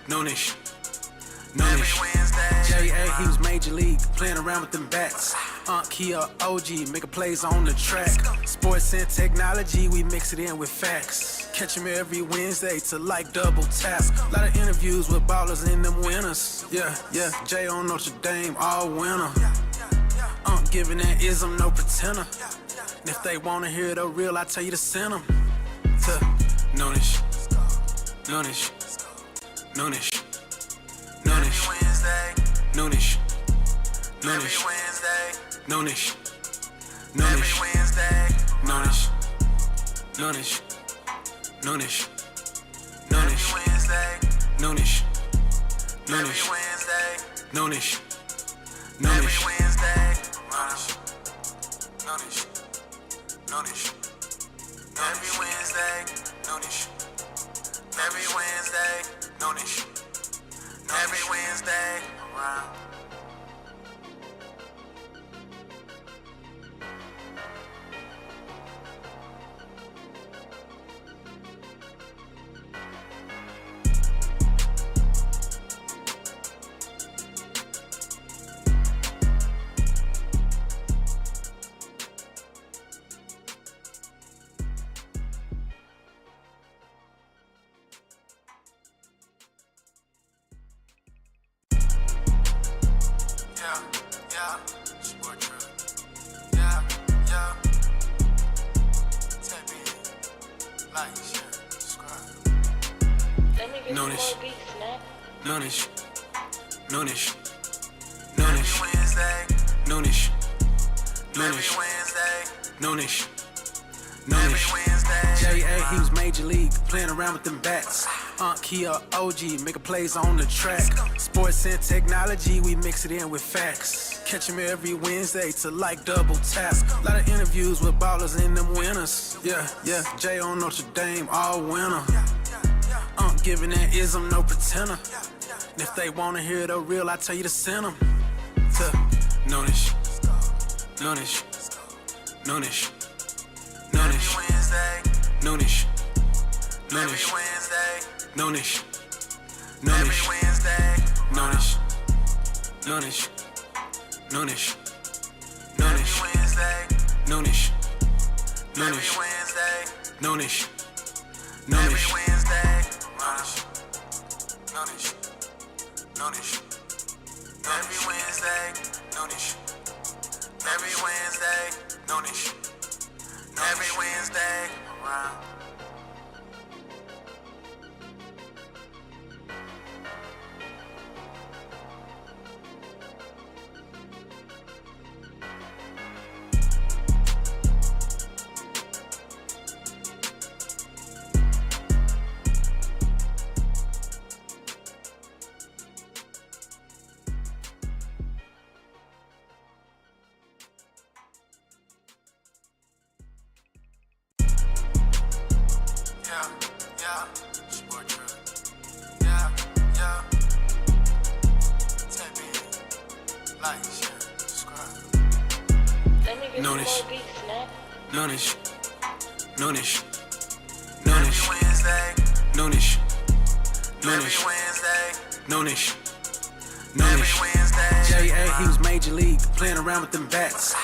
Noonish. J.A. he was major league, playing around with them bats. Kia OG, making plays on the track. Sports and technology, we mix it in with facts. Catch him every Wednesday to like double tap. Lot of interviews with ballers and them winners. Yeah, Jay on Notre Dame, all winner. Giving that ism, no pretender. And if they wanna hear the real, I tell you to send them to Noonish. Noonish. Noonish. Noonish. Noonish. Noonish. Noonish. Noonish. Noonish. Noonish. Noonish. Noonish. Noonish. Noonish. Noonish. Noonish. Noonish. Noonish. Every Wednesday, Noonish. Every Wednesday, Noonish. Every Wednesday, around. Noonish. Noonish. Noonish. Noonish. Noonish. Noonish. Noonish. Noonish. J.A. he was major league, playing around with them bats. Kia OG, making plays on the track. Sports and technology, we mix it in with facts. Catch him every Wednesday to like double tap. Lot of interviews with ballers and them winners. Yeah, Jay on Notre Dame, all winner. Giving that ism, no pretender. And if they wanna hear the real, I tell you to send them to Noonish. Noonish. Noonish. Noonish. Noonish. Noonish. Noonish. Noonish. Noonish. Noonish. Noonish. Noonish. Noonish. Noonish. Noonish. Noonish. Noonish. Noonish. Every Wednesday, Noonish. Every Wednesday, Noonish. Every Wednesday, around. Noonish. Noonish. Noonish. Noonish. Noonish. Noonish. Noonish. Noonish. J.A. he was major league, playing around with them bats.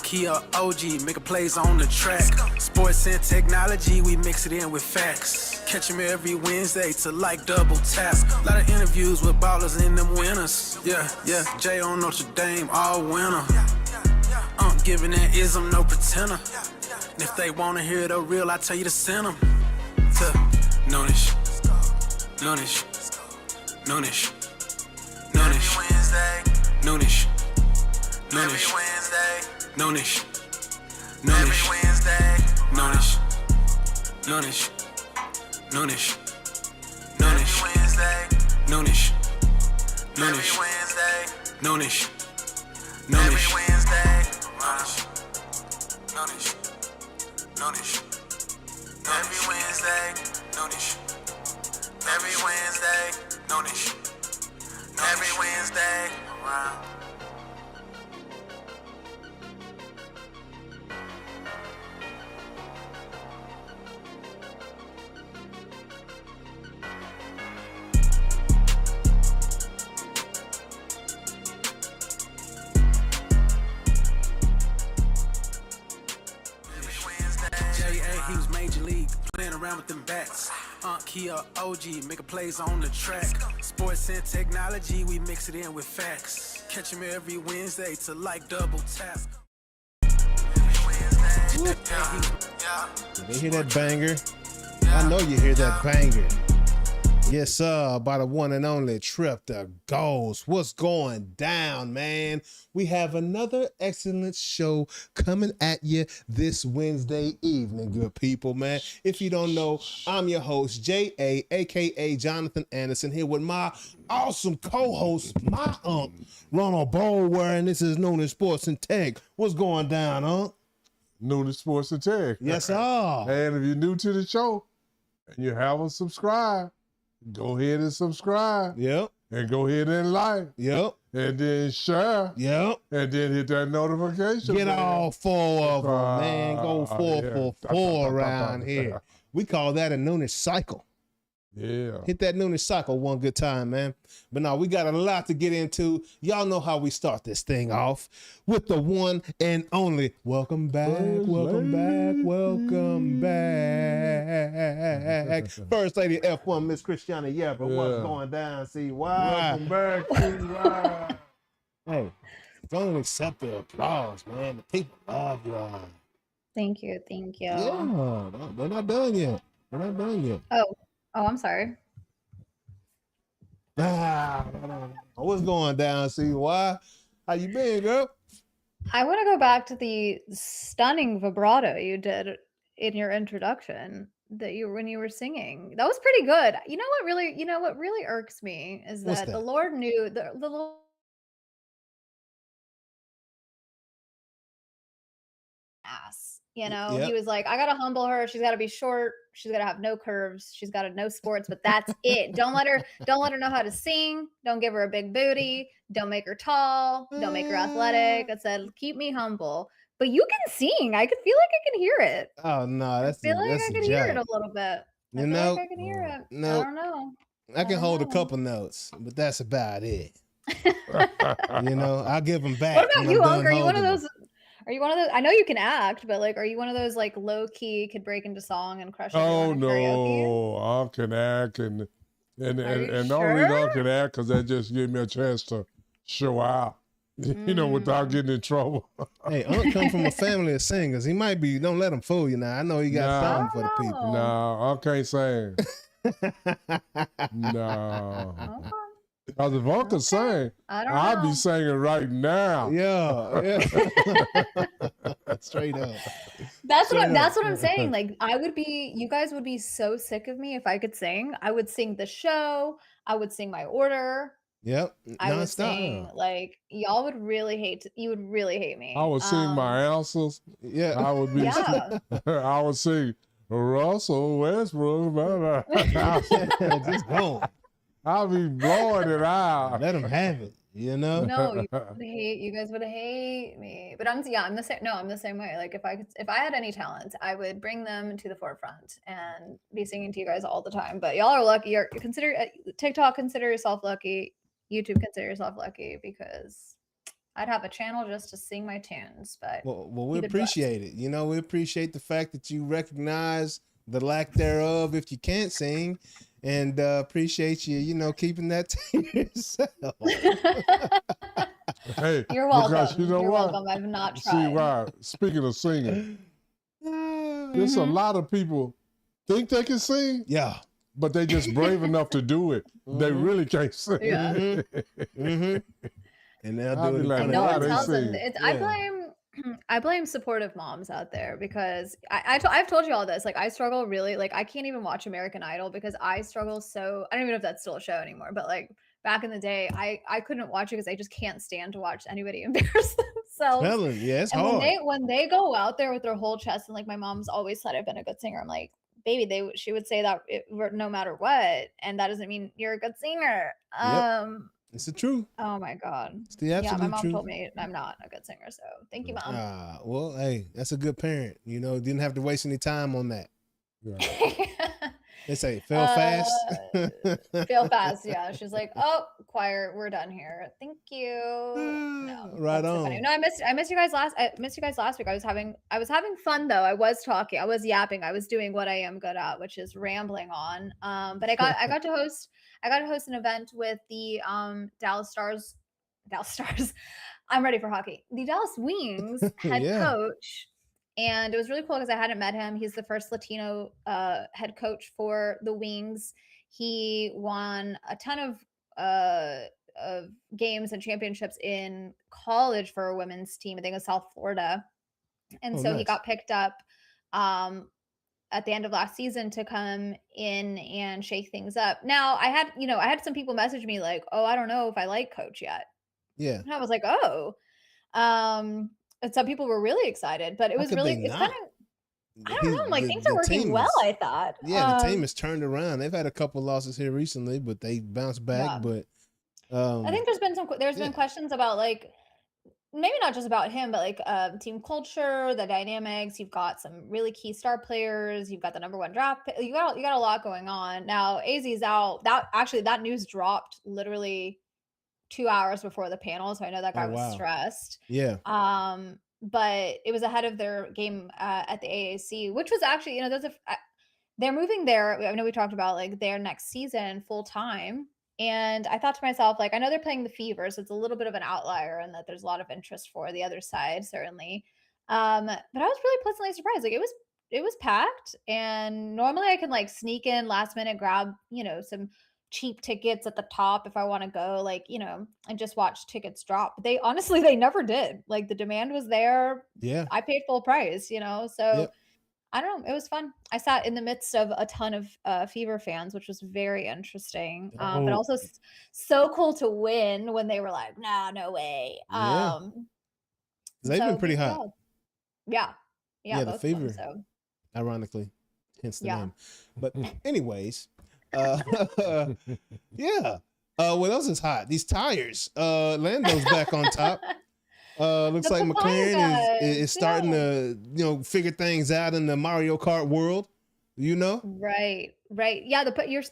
Kia OG, making plays on the track. Sports and technology, we mix it in with facts. Catch him every Wednesday to like double tap. Lot of interviews with ballers and them winners. Yeah, Jay on Notre Dame, all winner. Giving that ism, no pretender. And if they wanna hear the real, I tell you to send them to Noonish. Noonish. Noonish. Noonish. Noonish. Noonish. Noonish. Noonish. Noonish. Noonish. Noonish. Noonish. Noonish. Noonish. Noonish. Noonish. Noonish. Noonish. Every Wednesday, Noonish. Every Wednesday, Noonish. Every Wednesday, around. around with them bats. Kia OG, making plays on the track. Sports and technology, we mix it in with facts. Catch him every Wednesday to like double tap. They hear that banger? I know you hear that banger. Yes, sir, by the one and only Trip the Ghost. What's going down, man? We have another excellent show coming at you this Wednesday evening, good people, man. If you don't know, I'm your host, J.A., a.k.a. Jonathan Anderson, here with my awesome co-host, my Ronald Bulwer, and this is Noonish Sports and Tech. What's going down, Noonish Sports and Tech. Yes, sir. And if you're new to the show and you haven't subscribed, go ahead and subscribe. Yep. And go ahead and like. Yep. And then share. Yep. And then hit that notification. Get man. all four of them, man. Go for four around here. We call that a Noonish cycle. Yeah. Hit that Noonish cycle one good time, man. But now we got a lot to get into. Y'all know how we start this thing off with the one and only welcome back, welcome back, welcome back. First Lady F1, Miss Christiana Yepper. What's going down? See why? Welcome back. CY. Hey, don't accept the applause, man. The people love y'all. Thank you. Thank you. Yeah, they're not done yet. They're not done yet. Oh, I'm sorry. What's going down, CY? How you been, girl? I want to go back to the stunning vibrato you did in your introduction when you were singing. That was pretty good. You know what really irks me is What's that that? the Lord knew the Lord ass. Yep. He was like, I gotta humble her. She's gotta be short. She's gotta have no curves. She's gotta know sports, but that's it. Don't let her know how to sing. Don't give her a big booty. Don't make her tall. Don't make her athletic. I said, keep me humble. But you can sing. I could feel like I can hear it. Oh no, that's I feel like I a can hear it joke. a little bit. You I feel know, like I can hear it. no, I don't know. I can don't hold a know. couple notes, but that's about it. I'll give them back. What about when you, I'm Unc? done Are you one of holding those? Are you one of those? I know you can act, but like, are you one of those like low key could break into song and crush Oh, everyone in karaoke? no. I can act. And Are you the only reason I sure? can act because that just gave me a chance to show out, without getting in trouble. them? Hey, Unc come from a family of singers. He might be. Don't let him fool you now. I know he got Nah. something for the people. No, I can't sing. No. Okay. Because if I could sing, I don't I'd know. be singing right now. Yeah. Straight up. That's Straight what up. I'm saying. Like you guys would be so sick of me if I could sing. I would sing the show. I would sing my order. Yep. I would Non-stop. sing like y'all would really hate. You would really hate me. I would sing my answers. Yeah. I would be. Yeah. I would sing Russell Westbrook. Blah, blah. Just go. I'll be blowing it out. Let him have it. No, you guys would hate me. But I'm the same. No, I'm the same way. Like if I had any talent, I would bring them to the forefront and be singing to you guys all the time. But y'all are lucky. You consider TikTok, consider yourself lucky. YouTube, consider yourself lucky because I'd have a channel just to sing my tunes. But Well, we appreciate it. We appreciate the fact that you recognize the lack thereof if you can't sing, and appreciate you, keeping that to yourself. Hey, You're welcome. because you know You're what? welcome. I've not See tried. why? Speaking of singing, there's a lot of people think they can sing, Yeah. but they just brave enough to do it. They really can't sing. Yeah. And they'll I'll do be it. like, in No front "Why of one they tells them. sing?" I blame supportive moms out there because I've told you all this. Like I struggle really. Like I can't even watch American Idol because I struggle so. I don't even know if that's still a show anymore. But like back in the day, I couldn't watch it because I just can't stand to watch anybody embarrass themselves. Yeah, it's And hard. when they go out there with their whole chest and like my mom's always said I've been a good singer. I'm like, baby, she would say that no matter what, and that doesn't mean you're a good singer. It's the truth. Oh my God. It's the absolute Yeah, my mom truth. told me I'm not a good singer. So thank you, Mom. Well, hey, that's a good parent. Didn't have to waste any time on that. Yeah. They say fail fast. Fail fast. Yeah. She's like, oh, choir, we're done here. Thank you. No, Right that's so funny. on. No, I missed you guys last week. I was having fun though. I was talking, I was yapping, I was doing what I am good at, which is rambling on. But I got to host an event with the Dallas Stars. I'm ready for hockey. The Dallas Wings head Yeah. coach. And it was really cool because I hadn't met him. He's the first Latino head coach for the Wings. He won a ton of games and championships in college for a women's team. I think it was South Florida. And so he Nice. got picked up at the end of last season to come in and shake things up. Now I had some people message me like, oh, I don't know if I like coach yet. Yeah. And I was like, oh. And some people were really excited, but it How was could really, they it's not? kind of, I don't know, like things are The working team well, is- I thought. Yeah, the team has turned around. They've had a couple losses here recently, but they bounced back. Yeah. But I think there's been yeah. been questions about like maybe not just about him, but like team culture, the dynamics. You've got some really key star players. You've got the #1 draft pick. You got a lot going on. Now AZ's out. That news dropped literally 2 hours before the panel, so I know that guy Oh, was wow. stressed. Yeah. But it was ahead of their game at the AAC, which was actually, they're moving there. I know we talked about like their next season full time. And I thought to myself, like, I know they're playing the Fever, so it's a little bit of an outlier and that there's a lot of interest for the other side, certainly. But I was really pleasantly surprised. Like it was packed. And normally I can like sneak in last minute, grab, some cheap tickets at the top if I want to go, like, and just watch tickets drop. But they never did. Like the demand was there. Yeah. I paid full price, so Yep. I don't know. It was fun. I sat in the midst of a ton of Fever fans, which was very interesting. But also so cool to win when they were like, "Nah, no way." Yeah. They've been pretty hot. Yeah. Yeah, the both of them, Fever. so Ironically, hence the Yeah. name. But anyways, yeah. What else is hot? These tires. Lando's back on top. Looks The like papaya McLaren is guys, starting to figure things out in the Mario Kart world. Right. Yeah,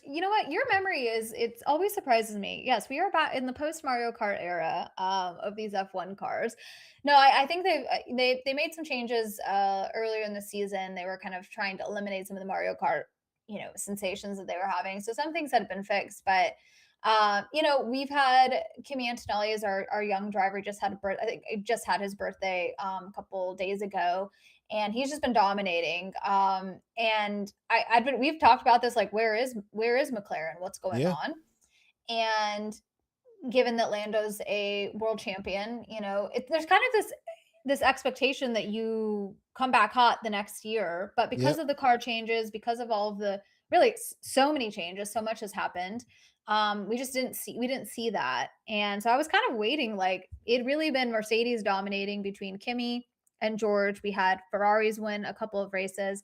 you know what? Your memory it's always surprises me. Yes, we are back in the post Mario Kart era of these F1 cars. No, I think they made some changes earlier in the season. They were kind of trying to eliminate some of the Mario Kart, sensations that they were having. So some things had been fixed, but we've had Kimi Antonelli as our young driver, just had I think he just had his birthday a couple days ago, and he's just been dominating. And we've talked about this, like where is McLaren? What's going Yeah. on? And given that Lando's a world champion, there's kind of this expectation that you come back hot the next year, but because of the car changes, because of all of the really so many changes, so much has happened. We didn't see that. And so I was kind of waiting, like it'd really been Mercedes dominating between Kimi and George. We had Ferraris win a couple of races.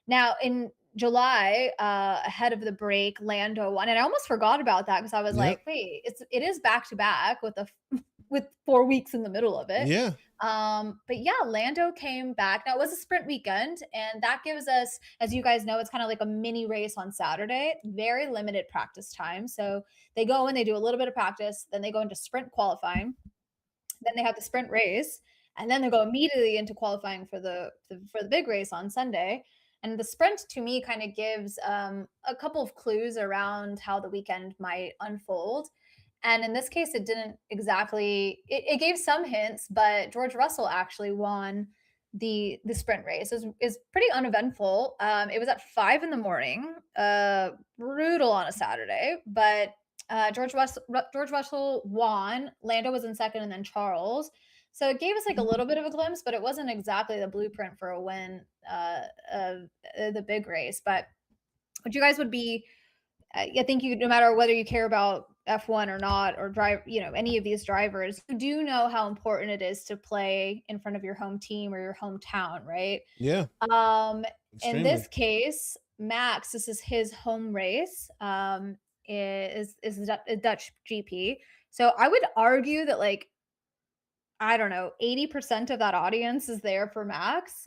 Now in July, ahead of the break, Lando won. And I almost forgot about that because I was like, wait, it is back to back with 4 weeks in the middle of it. Yeah. But yeah, Lando came back. Now it was a sprint weekend, and that gives us, as you guys know, it's kind of like a mini race on Saturday, very limited practice time. So they go and they do a little bit of practice, then they go into sprint qualifying, then they have the sprint race, and then they go immediately into qualifying for the big race on Sunday. And the sprint to me kind of gives a couple of clues around how the weekend might unfold. And in this case, it didn't exactly, it gave some hints, but George Russell actually won the sprint race. Is pretty uneventful. It was at 5 a.m, brutal on a Saturday, but George Russell won. Lando was in second, and then Charles. So it gave us like a little bit of a glimpse, but it wasn't exactly the blueprint for a win of the big race. But what you guys would be, I think no matter whether you care about F1 or not, or drive, any of these drivers, you do know how important it is to play in front of your home team or your hometown, right? Yeah. In this case, Max, this is his home race, is a Dutch GP. So I would argue that, like, I don't know, 80% of that audience is there for Max.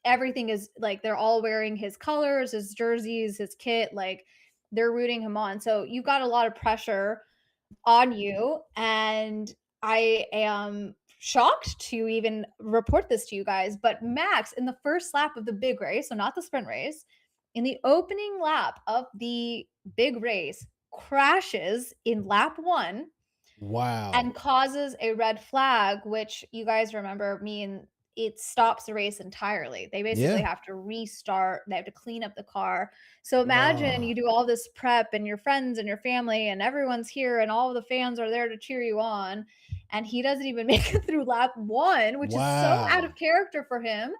Everything is like they're all wearing his colors, his jerseys, his kit, like they're rooting him on. So you've got a lot of pressure on you. And I am shocked to even report this to you guys. But Max, in the first lap of the big race, so not the sprint race, in the opening lap of the big race, crashes in lap 1 Wow. and causes a red flag, which you guys remember mean it stops the race entirely. They basically Yeah. have to restart. They have to clean up the car. So imagine you do all this prep and your friends and your family and everyone's here and all of the fans are there to cheer you on. And he doesn't even make it through lap 1, which is so out Wow. of character for him.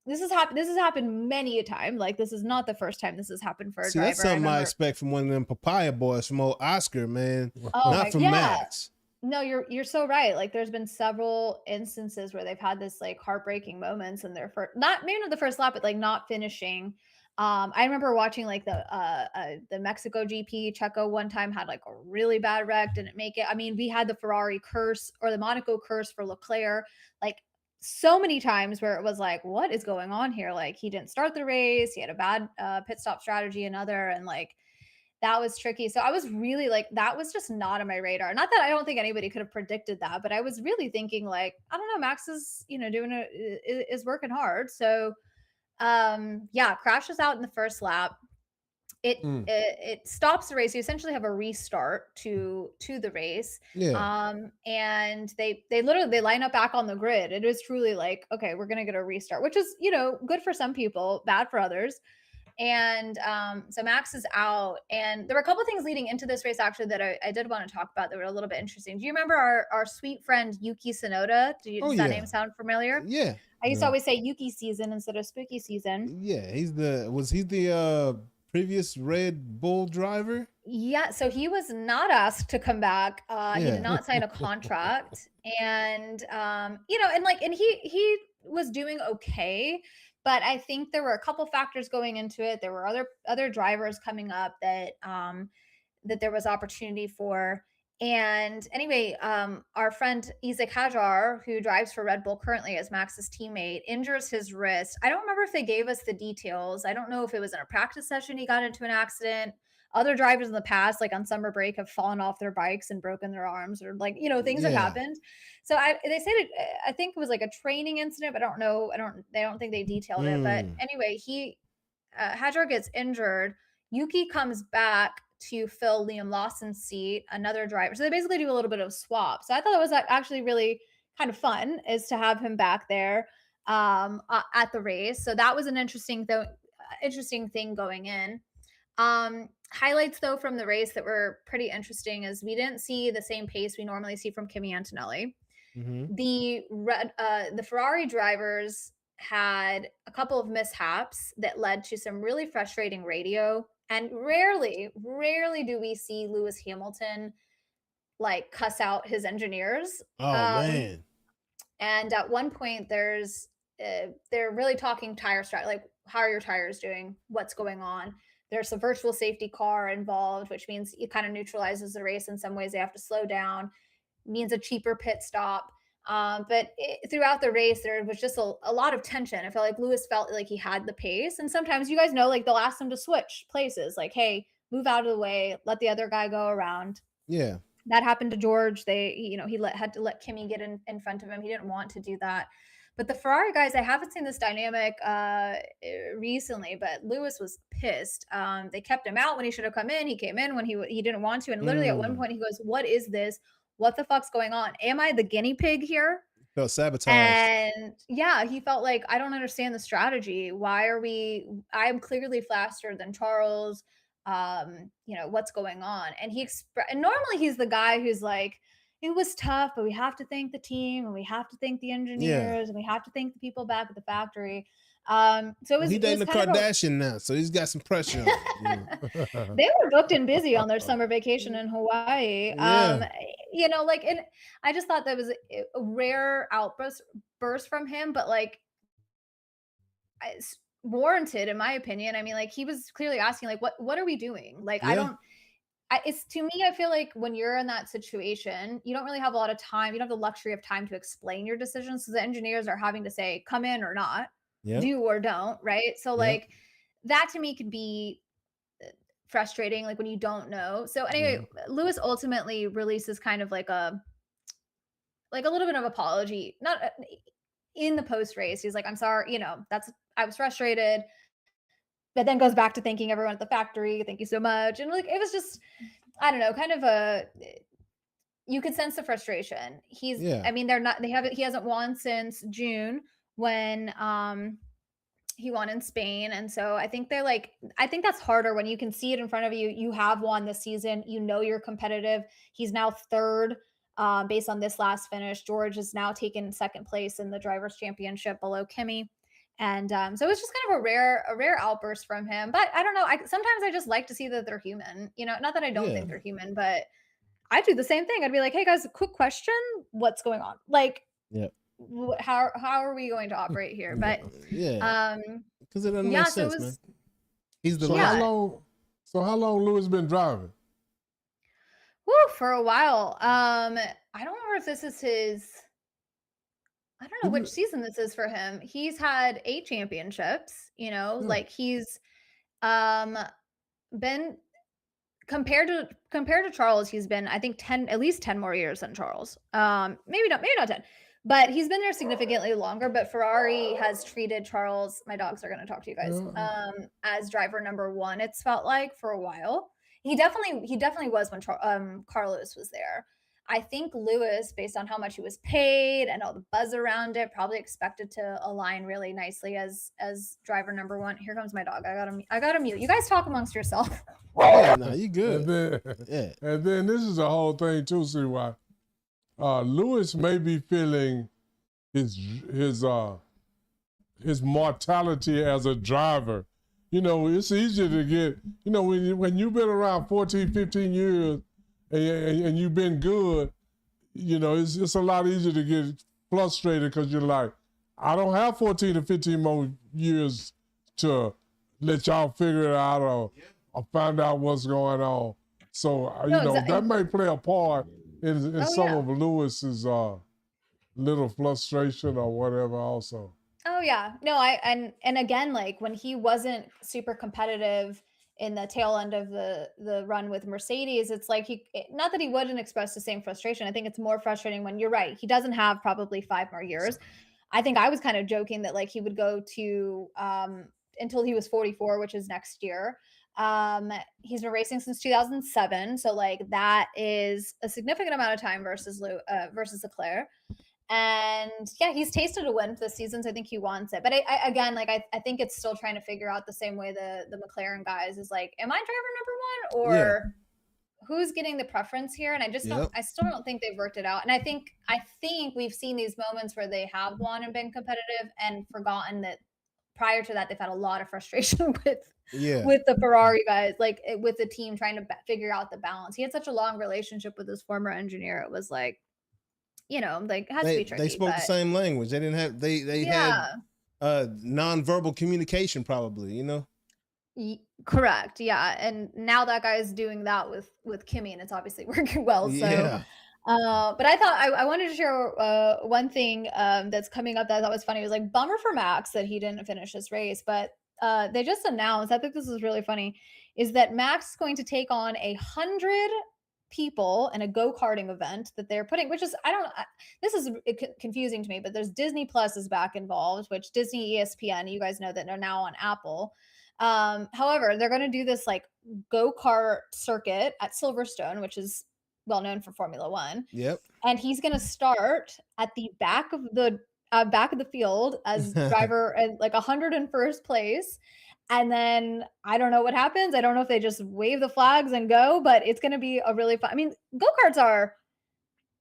This has happened many a time. Like, this is not the first time this has happened for a See, driver. that's something I expect from one of them papaya boys from old Oscar, man. Oh Not from Max. No, you're so right. Like, there's been several instances where they've had this like heartbreaking moments in their first, not maybe not the first lap, but like not finishing. I remember watching like the Mexico GP. Checo one time had like a really bad wreck, didn't make it. I mean, we had the Ferrari curse or the Monaco curse for Leclerc, like so many times where it was like, what is going on here? Like, he didn't start the race, he had a bad pit stop strategy, another, and like that was tricky. So I was really like, that was just not on my radar. Not that I don't think anybody could have predicted that, but I was really thinking like, I don't know, Max is, doing is working hard. So yeah, crashes out in the first lap. It stops the race. You essentially have a restart to the race. Yeah. And they literally line up back on the grid. It is truly like, okay, we're gonna get a restart, which is, good for some people, bad for others. And so Max is out. And there were a couple of things leading into this race, actually, that I did want to talk about that were a little bit interesting. Do you remember our sweet friend Yuki Tsunoda? Does that name sound familiar? Yeah. I used to always say Yuki season instead of spooky season. Yeah, was he the previous Red Bull driver? Yeah, so he was not asked to come back. He did not sign a contract. And and he was doing okay. But I think there were a couple factors going into it. There were other drivers coming up that that there was opportunity for. And anyway, our friend Isaac Hajar, who drives for Red Bull currently as Max's teammate, injures his wrist. I don't remember if they gave us the details. I don't know if it was in a practice session he got into an accident. Other drivers in the past, like on summer break, have fallen off their bikes and broken their arms, or like, things have happened. So they said I think it was like a training incident, but I don't know. I don't think they detailed it. But anyway, Hajar gets injured. Yuki comes back to fill Liam Lawson's seat, another driver. So they basically do a little bit of swap. So I thought it was actually really kind of fun, is to have him back there at the race. So that was an interesting thing going in. Highlights though from the race that were pretty interesting is we didn't see the same pace we normally see from Kimi Antonelli. The Ferrari drivers had a couple of mishaps that led to some really frustrating radio. And rarely do we see Lewis Hamilton like cuss out his engineers. Oh man. And at one point they're really talking tire strat, like, how are your tires doing? What's going on? There's a virtual safety car involved, which means it kind of neutralizes the race in some ways. They have to slow down, means a cheaper pit stop. But throughout the race, there was just a lot of tension. I felt like Lewis felt like he had the pace. And sometimes, you guys know, like they'll ask him to switch places, like, hey, move out of the way, let the other guy go around. Yeah. That happened to George. He had to let Kimi get in front of him. He didn't want to do that. But the Ferrari guys, I haven't seen this dynamic recently, but Lewis was pissed. They kept him out when he should have come in. He came in when he didn't want to. And literally at one point he goes, what is this? What the fuck's going on? Am I the guinea pig here? Felt sabotaged. And yeah, he felt like, I don't understand the strategy. I'm clearly faster than Charles. What's going on? And and normally he's the guy who's like, it was tough, but we have to thank the team, and we have to thank the engineers, and we have to thank the people back at the factory. So it was. He dating a Kardashian now, so he's got some pressure on him. They were booked and busy on their summer vacation in Hawaii. And I just thought that was a rare burst from him, but like, it's warranted in my opinion. I mean, like, he was clearly asking, like, what are we doing? Like, it's to me, I feel like when you're in that situation, you don't really have a lot of time. You don't have the luxury of time to explain your decisions. So the engineers are having to say, come in or not, Yep. do or don't, right? So Yep. like that to me could be frustrating, like when you don't know. So anyway, Lewis ultimately releases kind of like a little bit of apology, not in the post race. He's like, I'm sorry, I was frustrated, but then goes back to thanking everyone at the factory. Thank you so much. And like, it was just, I don't know, kind of you could sense the frustration. I mean, he hasn't won since June when, he won in Spain. And so I think I think that's harder when you can see it in front of you. You have won this season. You're competitive. He's now third based on this last finish. George has now taken second place in the Drivers' Championship below Kimmy. And so it was just kind of a rare outburst from him. But I don't know. Sometimes I just like to see that they're human. Not that I don't think they're human, but I do the same thing. I'd be like, hey guys, quick question. What's going on? Like, how are we going to operate here? But because it doesn't make sense, man. He's the how long Lewis been driving? For a while. I don't remember if this is his. I don't know which season this is for him. He's had 8 championships. Like he's been compared to Charles. He's been, I think, at least 10 more years than Charles. Maybe not 10. But he's been there significantly longer. But Ferrari has treated Charles, my dogs are going to talk to you guys, as driver number 1. It's felt like for a while. He definitely was when Carlos was there. I think Lewis, based on how much he was paid and all the buzz around it, probably expected to align really nicely as driver number 1. Here comes my dog. I gotta mute. You guys talk amongst yourself. Yeah, no, you good. And then this is the whole thing too. See why Lewis may be feeling his mortality as a driver. It's easier to get, when you've been around 14, 15 years and you've been good, it's a lot easier to get frustrated because you're like, I don't have 14 or 15 more years to let y'all figure it out or find out what's going on. So, that may play a part in some of Lewis's little frustration or whatever also. Oh yeah. No, and again, like when he wasn't super competitive in the tail end of the run with Mercedes, it's like not that he wouldn't express the same frustration. I think it's more frustrating when you're right. He doesn't have probably 5 more years. I think I was kind of joking that like he would go to until he was 44, which is next year. He's been racing since 2007. So like that is a significant amount of time versus Leclerc. And yeah, he's tasted a win this season, so I think he wants it. But I think it's still trying to figure out the same way the McLaren guys is like, am I driver number 1 or who's getting the preference here? And I still don't think they've worked it out. And I think we've seen these moments where they have won and been competitive and forgotten that prior to that they've had a lot of frustration with the Ferrari guys, like with the team trying to figure out the balance. He had such a long relationship with his former engineer. It was like, like it has to be tricky. They spoke the same language. They didn't have they had non-verbal communication probably, Correct. Yeah. And now that guy's doing that with Kimmy, and it's obviously working well. So but I thought I wanted to share one thing that's coming up that I thought was funny. It was like bummer for Max that he didn't finish his race, but they just announced, I think this is really funny, is that Max is going to take on 100 people in a go-karting event that they're putting, which is, this is confusing to me, but there's Disney Plus is back involved, which Disney, ESPN, you guys know that they're now on Apple. However, they're going to do this like go-kart circuit at Silverstone, which is well known for Formula One. Yep. And he's going to start at the back of the field as driver at like 101st place. And then I don't know what happens. I don't know if they just wave the flags and go, but it's going to be a really fun. I mean, go-karts are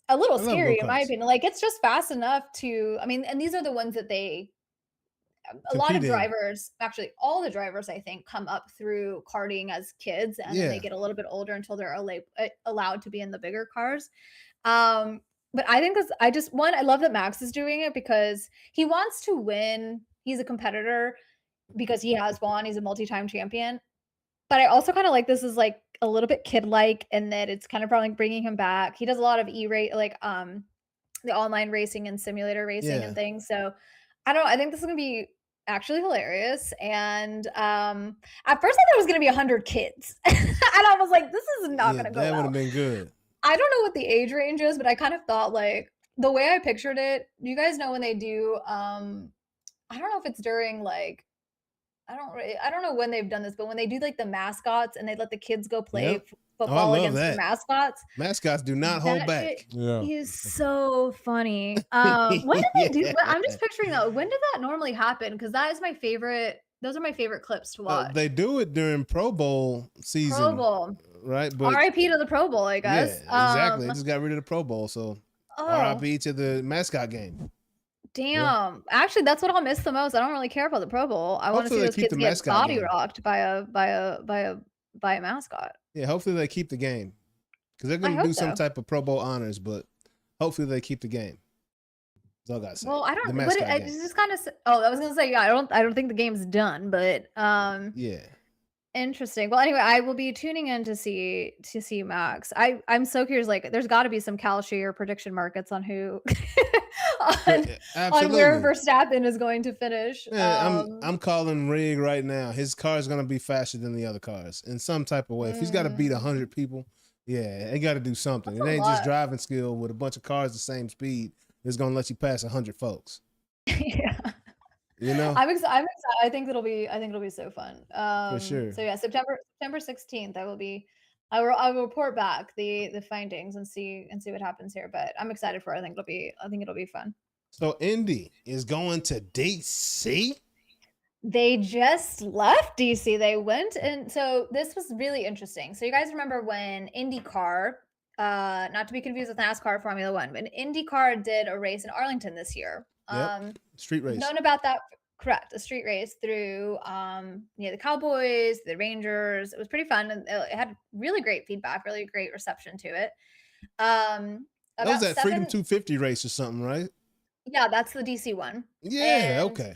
a little scary in my opinion. Like it's just fast enough to, and these are the ones that a lot of drivers, actually all the drivers, I think, come up through karting as kids and then they get a little bit older until they're allowed to be in the bigger cars. But I think I love that Max is doing it because he wants to win. He's a competitor because he has won. He's a multi-time champion. But I also kind of like this is like a little bit kid-like, and that it's kind of probably bringing him back. He does a lot of e-rate, like the online racing and simulator racing Yeah. and things. So I don't know. I think this is gonna be actually hilarious. And at first I thought it was gonna be 100 kids, and I was like, this is not Yeah, gonna go that would well. have been good. I don't know what the age range is, but I kind of thought like the way I pictured it. You guys know when they do I don't know if it's during like I don't know when they've done this, but when they do like the mascots and they let the kids go play Yep. Oh, I football love against the that. mascots, Mascots do not hold that back. shit Yeah. is so funny. When did they do? I'm just picturing that. When did that normally happen? Because that is my favorite. Those are my favorite clips to watch. They do it during Pro Bowl season, Pro Bowl. right? But R.I.P. to the Pro Bowl, I yeah, guess. exactly. They just got rid of the Pro Bowl, so Oh, RIP to the mascot game. damn. Actually, that's what I'll miss the most. I don't really care about the Pro Bowl. I want to Hopefully see they those keep kids the get mascot body game. rocked by a mascot. Yeah, hopefully they keep the game because they're I going to hope do some so. type of Pro Bowl honors, but hopefully they keep the game. That's all I got to say. Well, I The don't. But mascot it's game. just kind of. Oh, I was gonna say, yeah. I don't think the game's done, but Yeah. interesting. Well, anyway, I will be tuning in to see Max. I'm so curious. Like, there's got to be some Kalshi or prediction markets on who on where Absolutely. Verstappen is going to finish. Yeah, I'm calling Rig right now. His car is going to be faster than the other cars in some type of way. If he's got to beat 100 people, yeah, they got to do something. That's It a ain't just lot. driving skill with a bunch of cars the same speed. It's going to let you pass 100 folks. Yeah. You know? I'm excited. I think it'll be so fun. For sure. So yeah, September 16th, I will report back the findings and see what happens here. But I'm excited for it. I think it'll be fun. So Indy is going to DC? They just left DC. They went, and so this was really interesting. So you guys remember when IndyCar, not to be confused with NASCAR, Formula One, but IndyCar did a race in Arlington this year. Yep. Street race. Known about that, correct? A street race through the Cowboys, the Rangers. It was pretty fun, and it had really great feedback, really great reception to it. That was that Freedom 250 race or something, right? Yeah, that's the DC one. Yeah, And okay.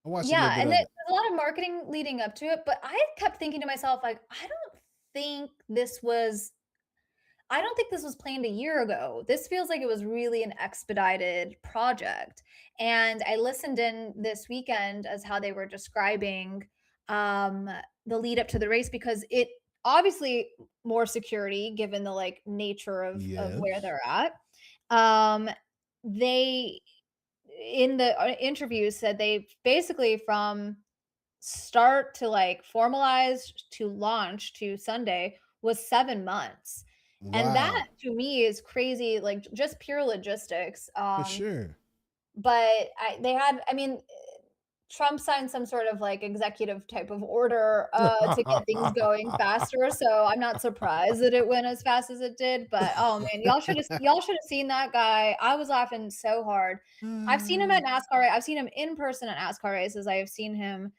I watched yeah, a little and bit of there's a lot of marketing leading up to it, but I kept thinking to myself, like, I don't think this was planned a year ago. This feels like it was really an expedited project. And I listened in this weekend as how they were describing the lead up to the race, because it obviously more security given the like nature of where Yes. they're at. They in the interview said they basically from start to like formalized to launch to Sunday was 7 months. And Wow. that to me is crazy, like just pure logistics. For sure. But Trump signed some sort of like executive type of order to get things going faster. So I'm not surprised that it went as fast as it did. But oh man, y'all should have seen that guy. I was laughing so hard. I've seen him at NASCAR. I've seen him in person at NASCAR races. I have seen him,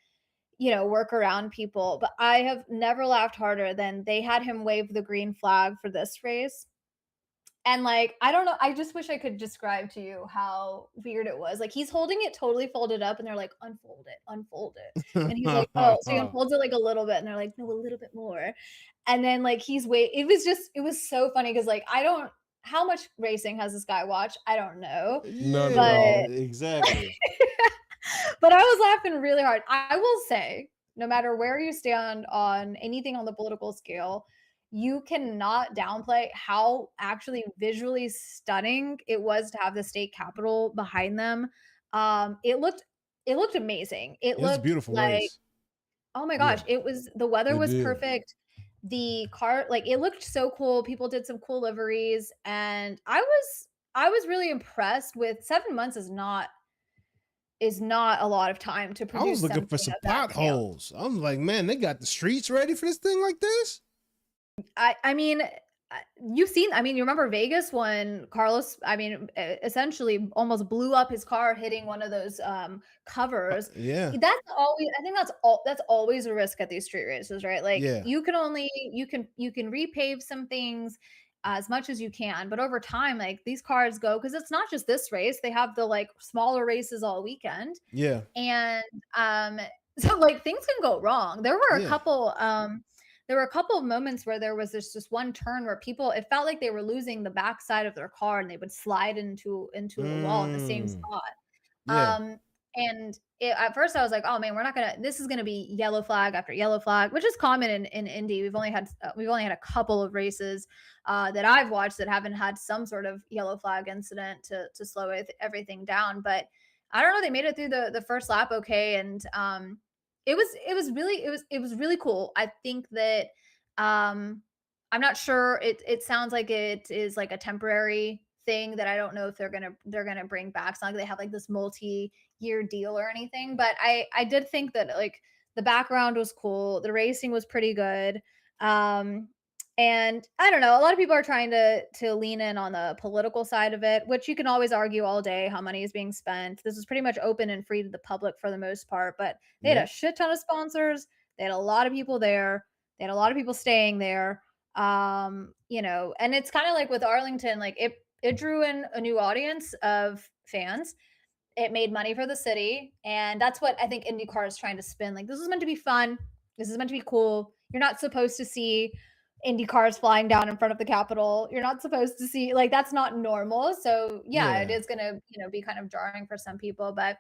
work around people, but I have never laughed harder than they had him wave the green flag for this race. And like, I don't know, I just wish I could describe to you how weird it was. Like he's holding it totally folded up and they're like, unfold it. And he's like, oh, so he unfolds it like a little bit and they're like, no, a little bit more. And then like it was so funny because like how much racing has this guy watched? I don't know. None But- at all. Exactly. But I was laughing really hard. I will say, no matter where you stand on anything on the political scale, you cannot downplay how actually visually stunning it was to have the state capitol behind them. It looked amazing. It It's a looked beautiful like, race. oh my gosh, the weather It was did. perfect. The car, like it looked so cool. People did some cool liveries, and I was really impressed with 7 months is not a lot of time to I produce. was looking for something some of that scale. potholes. I'm like, man, they got the streets ready for this thing like this? I mean, you've seen. I mean, you remember Vegas when Carlos? I mean, essentially almost blew up his car hitting one of those covers. Yeah. That's always. I think that's always a risk at these street races, right? Like Yeah. you can repave some things as much as you can, but over time, like these cars go, because it's not just this race. They have the like smaller races all weekend. Yeah. And so like things can go wrong. There were a Yeah. couple there were a couple of moments where there was this just one turn where people, it felt like they were losing the backside of their car and they would slide into a wall in the same spot. Yeah. And at first I was like, oh man, this is gonna be yellow flag after yellow flag, which is common in Indy. We've only had a couple of races that I've watched that haven't had some sort of yellow flag incident to slow everything down. But I don't know, they made it through the first lap okay, and it was really cool. I think that I'm not sure. It sounds like it is like a temporary thing that I don't know if they're gonna bring back. It's not like they have like this multi-year deal or anything, but I did think that like the background was cool, the racing was pretty good, and I don't know. A lot of people are trying to lean in on the political side of it, which you can always argue all day how money is being spent. This is pretty much open and free to the public for the most part, but they had a shit ton of sponsors. They had a lot of people there. They had a lot of people staying there. You know, and it's kind of like with Arlington, like it drew in a new audience of fans. It made money for the city. And that's what I think IndyCar is trying to spin. Like, this is meant to be fun. This is meant to be cool. You're not supposed to see Indy cars flying down in front of the Capitol. You're not supposed to see, like, that's not normal. So yeah. It is going to, you know, be kind of jarring for some people, but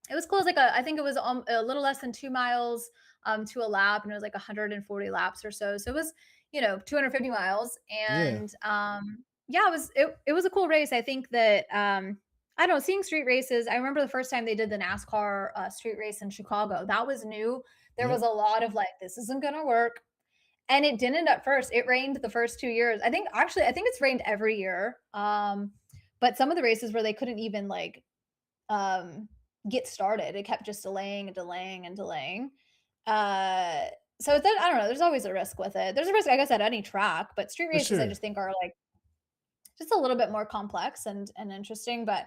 it was cool. It was like I think it was a little less than 2 miles to a lap, and it was like 140 laps or so. So it was, you know, 250 miles. And it was a cool race. I think that I don't know, seeing street races. I remember the first time they did the NASCAR street race in Chicago. That was new. There was a lot of like, this isn't gonna work. And it didn't at first. It rained the first 2 years. I think it's rained every year. But some of the races where they couldn't even like get started, it kept just delaying and delaying and delaying. So I don't know. There's always a risk with it. There's a risk, I guess, at any track, but street races, I just think are like just a little bit more complex and interesting. But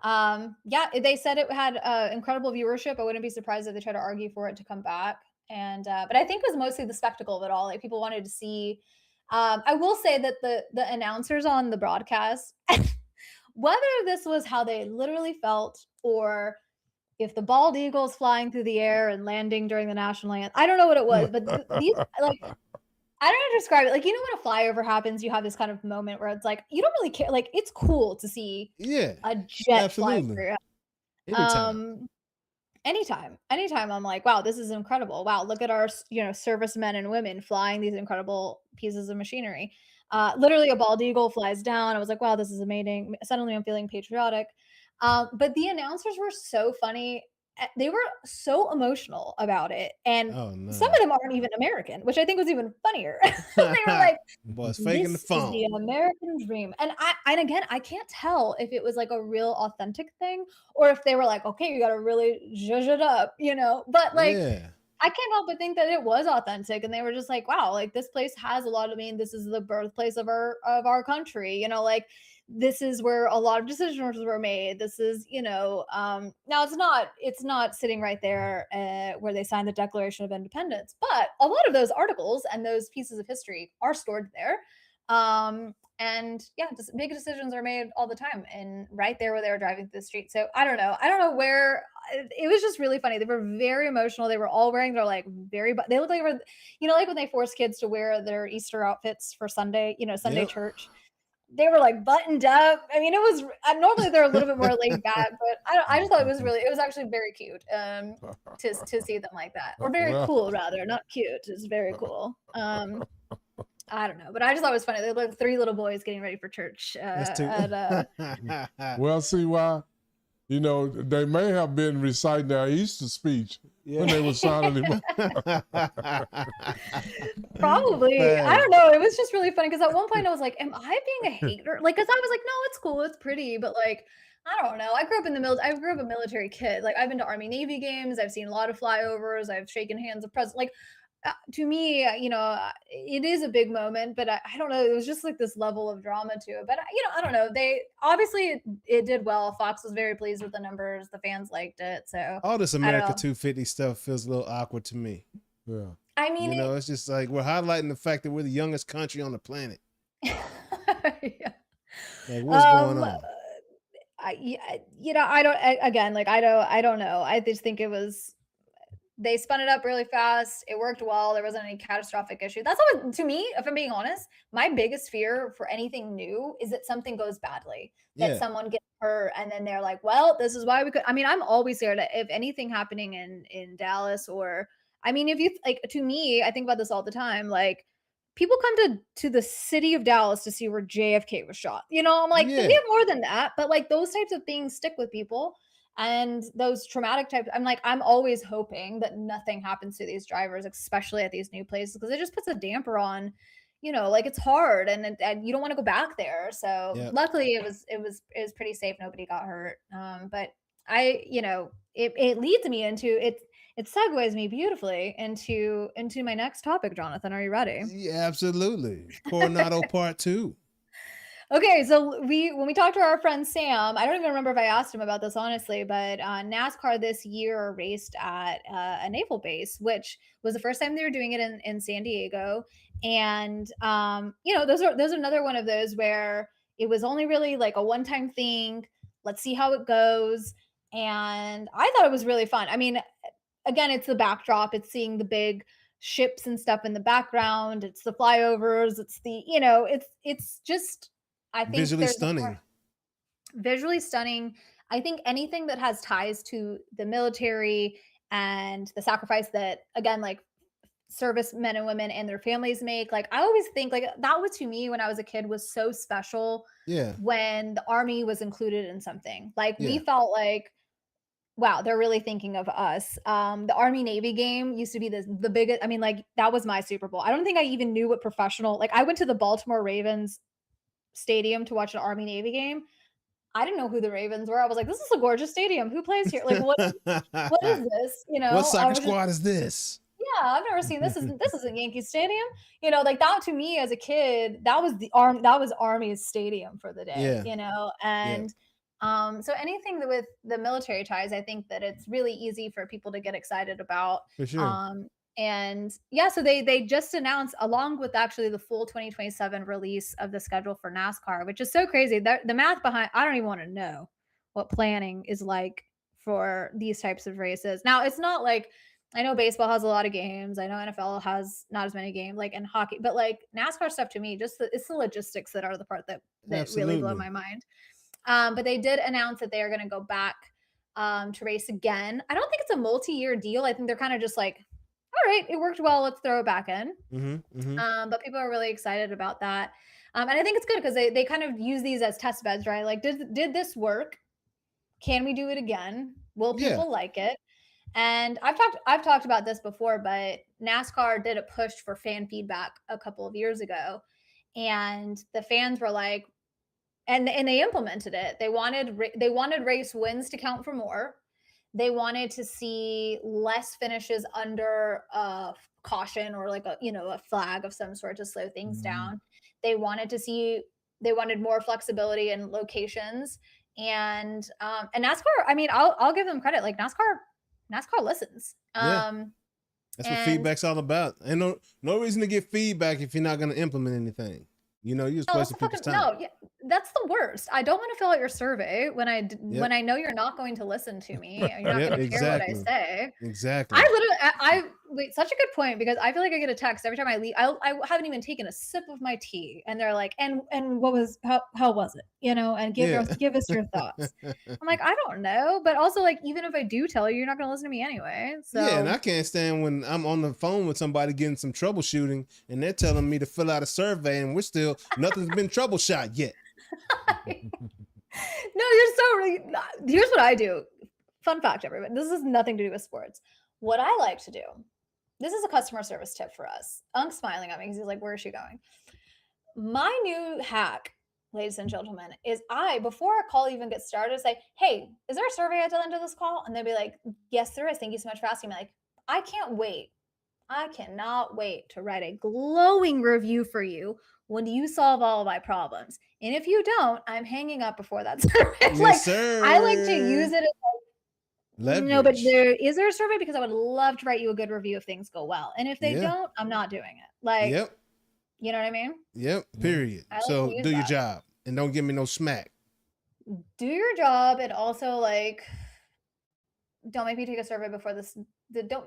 yeah, they said it had incredible viewership. I wouldn't be surprised if they try to argue for it to come back. And but I think it was mostly the spectacle of it all. Like, people wanted to see. I will say that the announcers on the broadcast, whether this was how they literally felt or if the bald eagle's flying through the air and landing during the national anthem, I don't know what it was, but these, like, I don't know how to describe it. Like, you know, when a flyover happens, you have this kind of moment where it's like, you don't really care. Like, it's cool to see a jet flying through. Anytime I'm like, wow, this is incredible. Wow, look at our, you know, servicemen and women flying these incredible pieces of machinery. Literally a bald eagle flies down. I was like, wow, this is amazing. Suddenly I'm feeling patriotic. But the announcers were so funny. They were so emotional about it. And some of them aren't even American, which I think was even funnier. They were like, boys faking the phone. This is the American dream. And again, I can't tell if it was like a real authentic thing or if they were like, okay, you got to really zhuzh it up, you know, but like, I can't help but think that it was authentic. And they were just like, wow, like this place has a lot of, this is the birthplace of our country, you know, like, this is where a lot of decisions were made. This is, you know, now it's not sitting right there where they signed the Declaration of Independence, but a lot of those articles and those pieces of history are stored there. And yeah, just big decisions are made all the time and right there where they were driving through the street. So I don't know where. It was just really funny. They were very emotional. They were all wearing their like they looked like they were, you know, like when they force kids to wear their Easter outfits for Sunday, you know, Sunday church. They were like buttoned up. I mean, it was normally they're a little bit more laid back, but I just thought it was actually very cute to see them like that, or very cool rather, not cute. It's very cool. I don't know, but I just thought it was funny. They looked like 3 little boys getting ready for church. Well, see why. You know, they may have been reciting their Easter speech when they were signing him. Probably. I don't know. It was just really funny because at one point I was like, am I being a hater? Like, because I was like, no, it's cool. It's pretty. But like, I don't know. I grew up in the military. I grew up a military kid. Like, I've been to Army Navy games. I've seen a lot of flyovers. I've shaken hands of presidents. Like, to me, you know, it is a big moment, but I don't know. It was just like this level of drama to it. But, you know, I don't know. They obviously it did well. Fox was very pleased with the numbers. The fans liked it. So all this America 250 stuff feels a little awkward to me. Yeah. I mean, you know, it's just like we're highlighting the fact that we're the youngest country on the planet. Yeah. Like, what's going on? You know, I don't know. I just think it was they spun it up really fast. It worked well. There wasn't any catastrophic issue. That's always, to me, if I'm being honest, my biggest fear for anything new is that something goes badly, that someone gets hurt, and then they're like, well, this is why we could. I mean, I'm always there to, if anything happening in Dallas, or I mean, if you like, to me, I think about this all the time. Like, people come to the city of Dallas to see where JFK was shot. You know, I'm like, we have more than that, but like those types of things stick with people. And those traumatic types, I'm like, I'm always hoping that nothing happens to these drivers, especially at these new places, because it just puts a damper on, you know, like it's hard, and you don't want to go back there. So luckily it was pretty safe. Nobody got hurt. But you know, it leads me into it segues me beautifully into my next topic. Jonathan, are you ready? Yeah, absolutely. Coronado Part 2. Okay, so when we talked to our friend Sam, I don't even remember if I asked him about this, honestly, but NASCAR this year raced at a naval base, which was the first time they were doing it in San Diego. And you know, those are another one of those where it was only really like a one-time thing. Let's see how it goes. And I thought it was really fun. I mean, again, it's the backdrop. It's seeing the big ships and stuff in the background. It's the flyovers. It's the, you know, it's just, I think visually stunning. Visually stunning. I think anything that has ties to the military and the sacrifice that, again, like service men and women and their families make. Like, I always think like that was, to me, when I was a kid, was so special. Yeah. When the Army was included in something, like we felt like, wow, they're really thinking of us. The Army Navy game used to be the biggest. I mean, like, that was my Super Bowl. I don't think I even knew what professional, like, I went to the Baltimore Ravens stadium to watch an Army Navy game. I didn't know who the Ravens were. I was like, this is a gorgeous stadium. Who plays here? Like, what is this? You know, what soccer squad is this? Yeah, I've never seen this. This isn't Yankee Stadium. You know, like that, to me as a kid, that was Army's stadium for the day. Yeah. You know, and so anything with the military ties, I think that it's really easy for people to get excited about. For sure. And yeah, so they just announced, along with actually the full 2027 release of the schedule for NASCAR, which is so crazy. The math behind, I don't even want to know what planning is like for these types of races. Now, it's not like, I know baseball has a lot of games. I know NFL has not as many games, like in hockey, but like NASCAR stuff, to me, just it's the logistics that are the part that really blow my mind. But they did announce that they are going to go back to race again. I don't think it's a multi-year deal. I think they're kind of just like, all right, it worked well, let's throw it back in. But people are really excited about that. And I think it's good because they kind of use these as test beds, right? Like, did this work? Can we do it again? Will people like it? And I've talked about this before, but NASCAR did a push for fan feedback a couple of years ago, and the fans were like, and they implemented it. They wanted race wins to count for more. They wanted to see less finishes under a caution or like a flag of some sort to slow things down. They wanted more flexibility in locations, and NASCAR. I mean, I'll give them credit. Like NASCAR listens. That's what feedback's all about. And no reason to get feedback if you're not going to implement anything. You know, you're just wasting people's time. No, that's the worst. I don't want to fill out your survey when I know you're not going to listen to me. You're not going to care what I say. Exactly. Wait, such a good point, because I feel like I get a text every time I leave. I haven't even taken a sip of my tea, and they're like, and what was how was it? You know, and give us your thoughts. I'm like, I don't know, but also like, even if I do tell you, you're not going to listen to me anyway. So yeah, and I can't stand when I'm on the phone with somebody getting some troubleshooting, and they're telling me to fill out a survey, and nothing's been troubleshot yet. No, you're so really. Here's what I do. Fun fact, everybody. This has nothing to do with sports. What I like to do. This is a customer service tip for us. Unk's smiling at me because he's like, where is she going? My new hack, ladies and gentlemen, is before a call even gets started, say, hey, is there a survey at the end of this call? And they'll be like, yes, there is. Thank you so much for asking me. Like, I cannot wait to write a glowing review for you when you solve all of my problems. And if you don't, I'm hanging up before that survey. Yes, sir. I like to use it as leverage. No, but is there a survey? Because I would love to write you a good review if things go well. And if they don't, I'm not doing it. Like, you know what I mean? Yep. Period. So do your job and don't give me no smack. Do your job, and also like, don't make me take a survey before this don't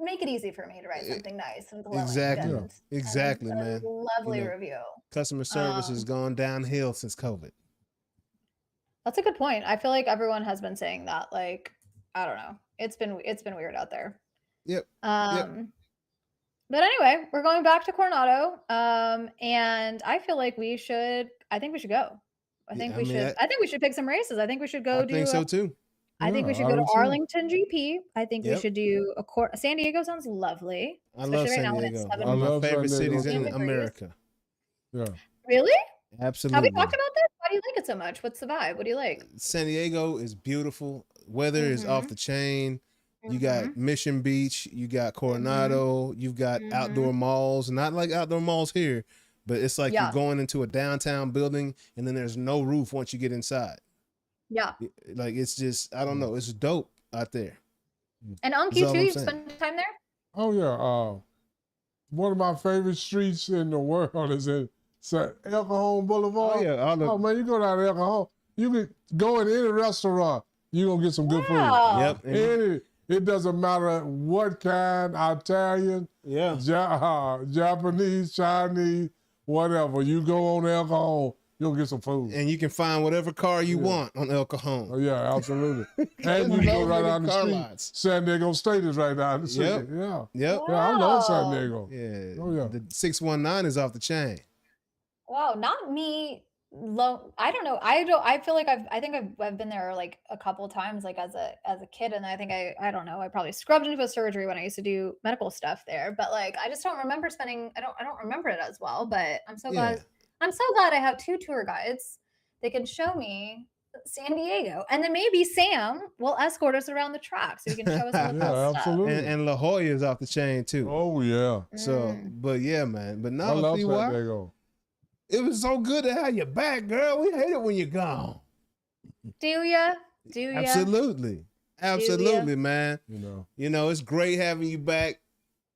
make it easy for me to write something nice and glowing. Exactly. And, Exactly, and man. Lovely You know, review. Customer service has gone downhill since COVID. That's a good point. I feel like everyone has been saying that. Like, I don't know. It's been weird out there. Yep. But anyway, we're going back to Coronado. And I feel like I think we should go. I think we should pick some races. I think we should go I think so too. I think we should go to Arlington GP. I think we should do San Diego sounds lovely. I love San Diego. One of my favorite cities in America. Yeah. Really? Absolutely. Have we talked about this? Why do you like it so much? What's the vibe? What do you like? San Diego is beautiful. Weather is off the chain. You got Mission Beach. You got Coronado. You've got outdoor malls. Not like outdoor malls here, but it's like you're going into a downtown building and then there's no roof once you get inside. Yeah. Like it's just, I don't know. It's dope out there. And on Q2, you spend time there? Oh, yeah. One of my favorite streets in the world is in El Cajon Boulevard. Oh, yeah. Man, you go down to El Cajon, you can go in any restaurant, you're going to get some good food. Yep. It doesn't matter what kind, Italian, Japanese, Chinese, whatever. You go on El Cajon, you'll get some food. And you can find whatever car you want on El Cajon. Oh, yeah, absolutely. And you can go right down the street. Lots. San Diego State is right down the street. Yep. Yeah. Yep. Yeah, I love San Diego. Yeah. Oh, yeah. The 619 is off the chain. Wow, not me. I don't know. I feel like I've been there like a couple of times, like as a kid, and I think I don't know. I probably scrubbed into a surgery when I used to do medical stuff there, but like I just don't remember spending. I don't remember it as well. But I'm so glad. I'm so glad I have two tour guides. They can show me San Diego, and then maybe Sam will escort us around the track so he can show us some cool stuff. And La Jolla is off the chain too. Oh yeah. So, but yeah, man. But now I love San Diego. It was so good to have you back, girl. We hate it when you're gone. Do ya? Do ya? Absolutely. Absolutely, man. You know, it's great having you back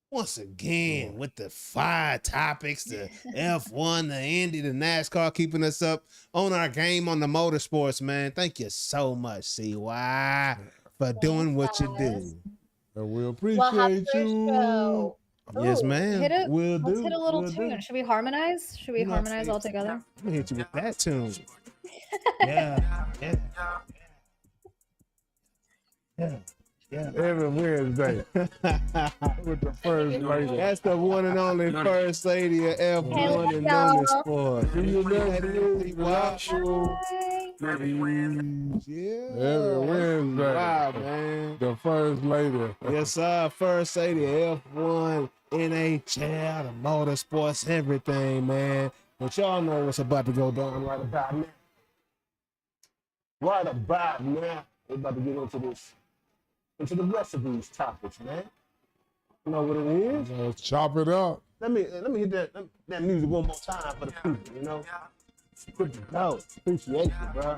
once again with the fire topics, the F1, the Indy, the NASCAR, keeping us up on our game on the motorsports, man. Thank you so much, CY, for doing what you do. And we appreciate you. Yes, ma'am. Hit it. We'll Let's hit a little tune. Should we harmonize? Should we harmonize all together? Let me hit you with that tune. Yeah. Every Wednesday with the first lady. That's the one and only first lady of F1 and Noonish Sport. Every Wednesday. Wow, man. The first lady. Yes, sir. First lady F1, NHL, the motorsports, everything, man. But y'all know what's about to go down right about now. Right about now. We're about to get into the rest of these topics, man. You know what it is? Let's chop it up. Let me hit that music one more time for the people, you know? Put the go. Appreciate you, bro.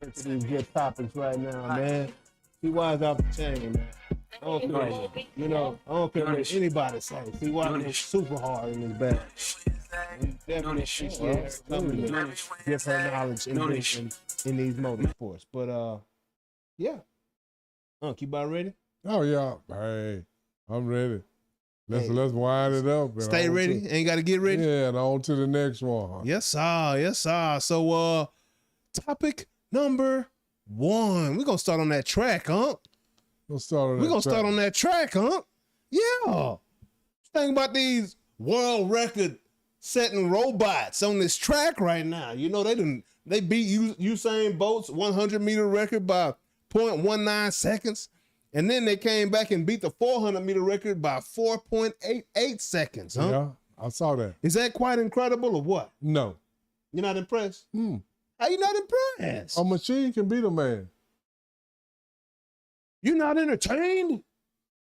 Into these good topics right now, man. CY's off the chain, man. I don't care what anybody says. CY is super hard in his bag. Definitely appreciate her coming to give her knowledge and vision in these motorsports. But yeah. You about ready? Oh yeah. Hey, I'm ready. Let's wind it up. Stay ready. Ain't got to get ready. Yeah, and on to the next one. Yes, sir. Yes, sir. So topic number 1. We're gonna start on that track, huh? We're gonna start on that track, huh? Yeah. Think about these world record setting robots on this track right now. You know, they beat Usain Bolt's 100-meter record by 0.19 seconds. And then they came back and beat the 400-meter record by 4.88 seconds, huh? Yeah, I saw that. Is that quite incredible or what? No. You're not impressed? How you not impressed? A machine can beat a man. You not entertained?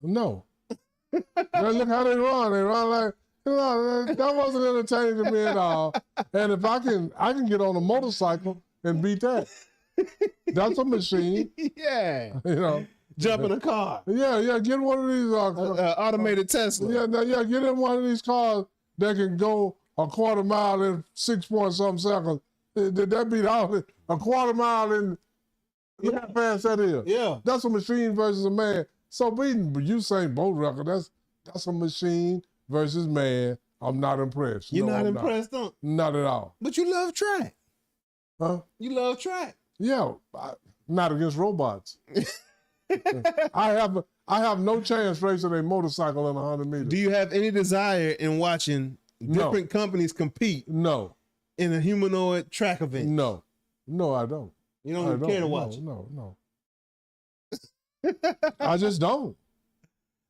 No. Look how they run. They run like, that wasn't entertaining to me at all. And if I can get on a motorcycle and beat that. That's a machine. Yeah. You know. Jump in a car. Yeah. Get one of these automated Tesla. Yeah. Get in one of these cars that can go a quarter mile in 6 point something seconds. Did that beat all a quarter mile in Look how fast that is. Yeah. That's a machine versus a man. So beating Usain Bolt record, that's a machine versus man. I'm not impressed. You're No, not I'm impressed, huh? Not at all. But you love track. Huh? You love track. Yeah, not against robots. I have no chance racing a motorcycle in 100 meters. Do you have any desire in watching different companies compete No. in a humanoid track event? No. No, I don't. You don't even care to watch it? No. I just don't.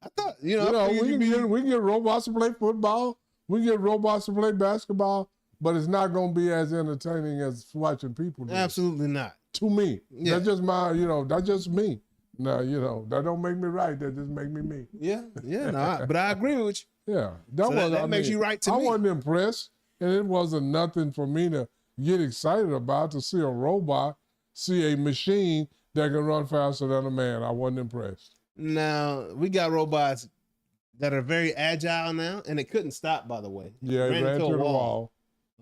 I thought, We can get robots to play football. We can get robots to play basketball, but it's not going to be as entertaining as watching people do. Absolutely not. To me. Yeah. That's just that's just me. No, that don't make me right. That just make me me. Yeah, no, but I agree with you. Yeah. That makes you right to me. I wasn't impressed, and it wasn't nothing for me to get excited about, to see a robot, see a machine that can run faster than a man. I wasn't impressed. Now, we got robots that are very agile now, and it couldn't stop, by the way. Yeah, it ran through the wall.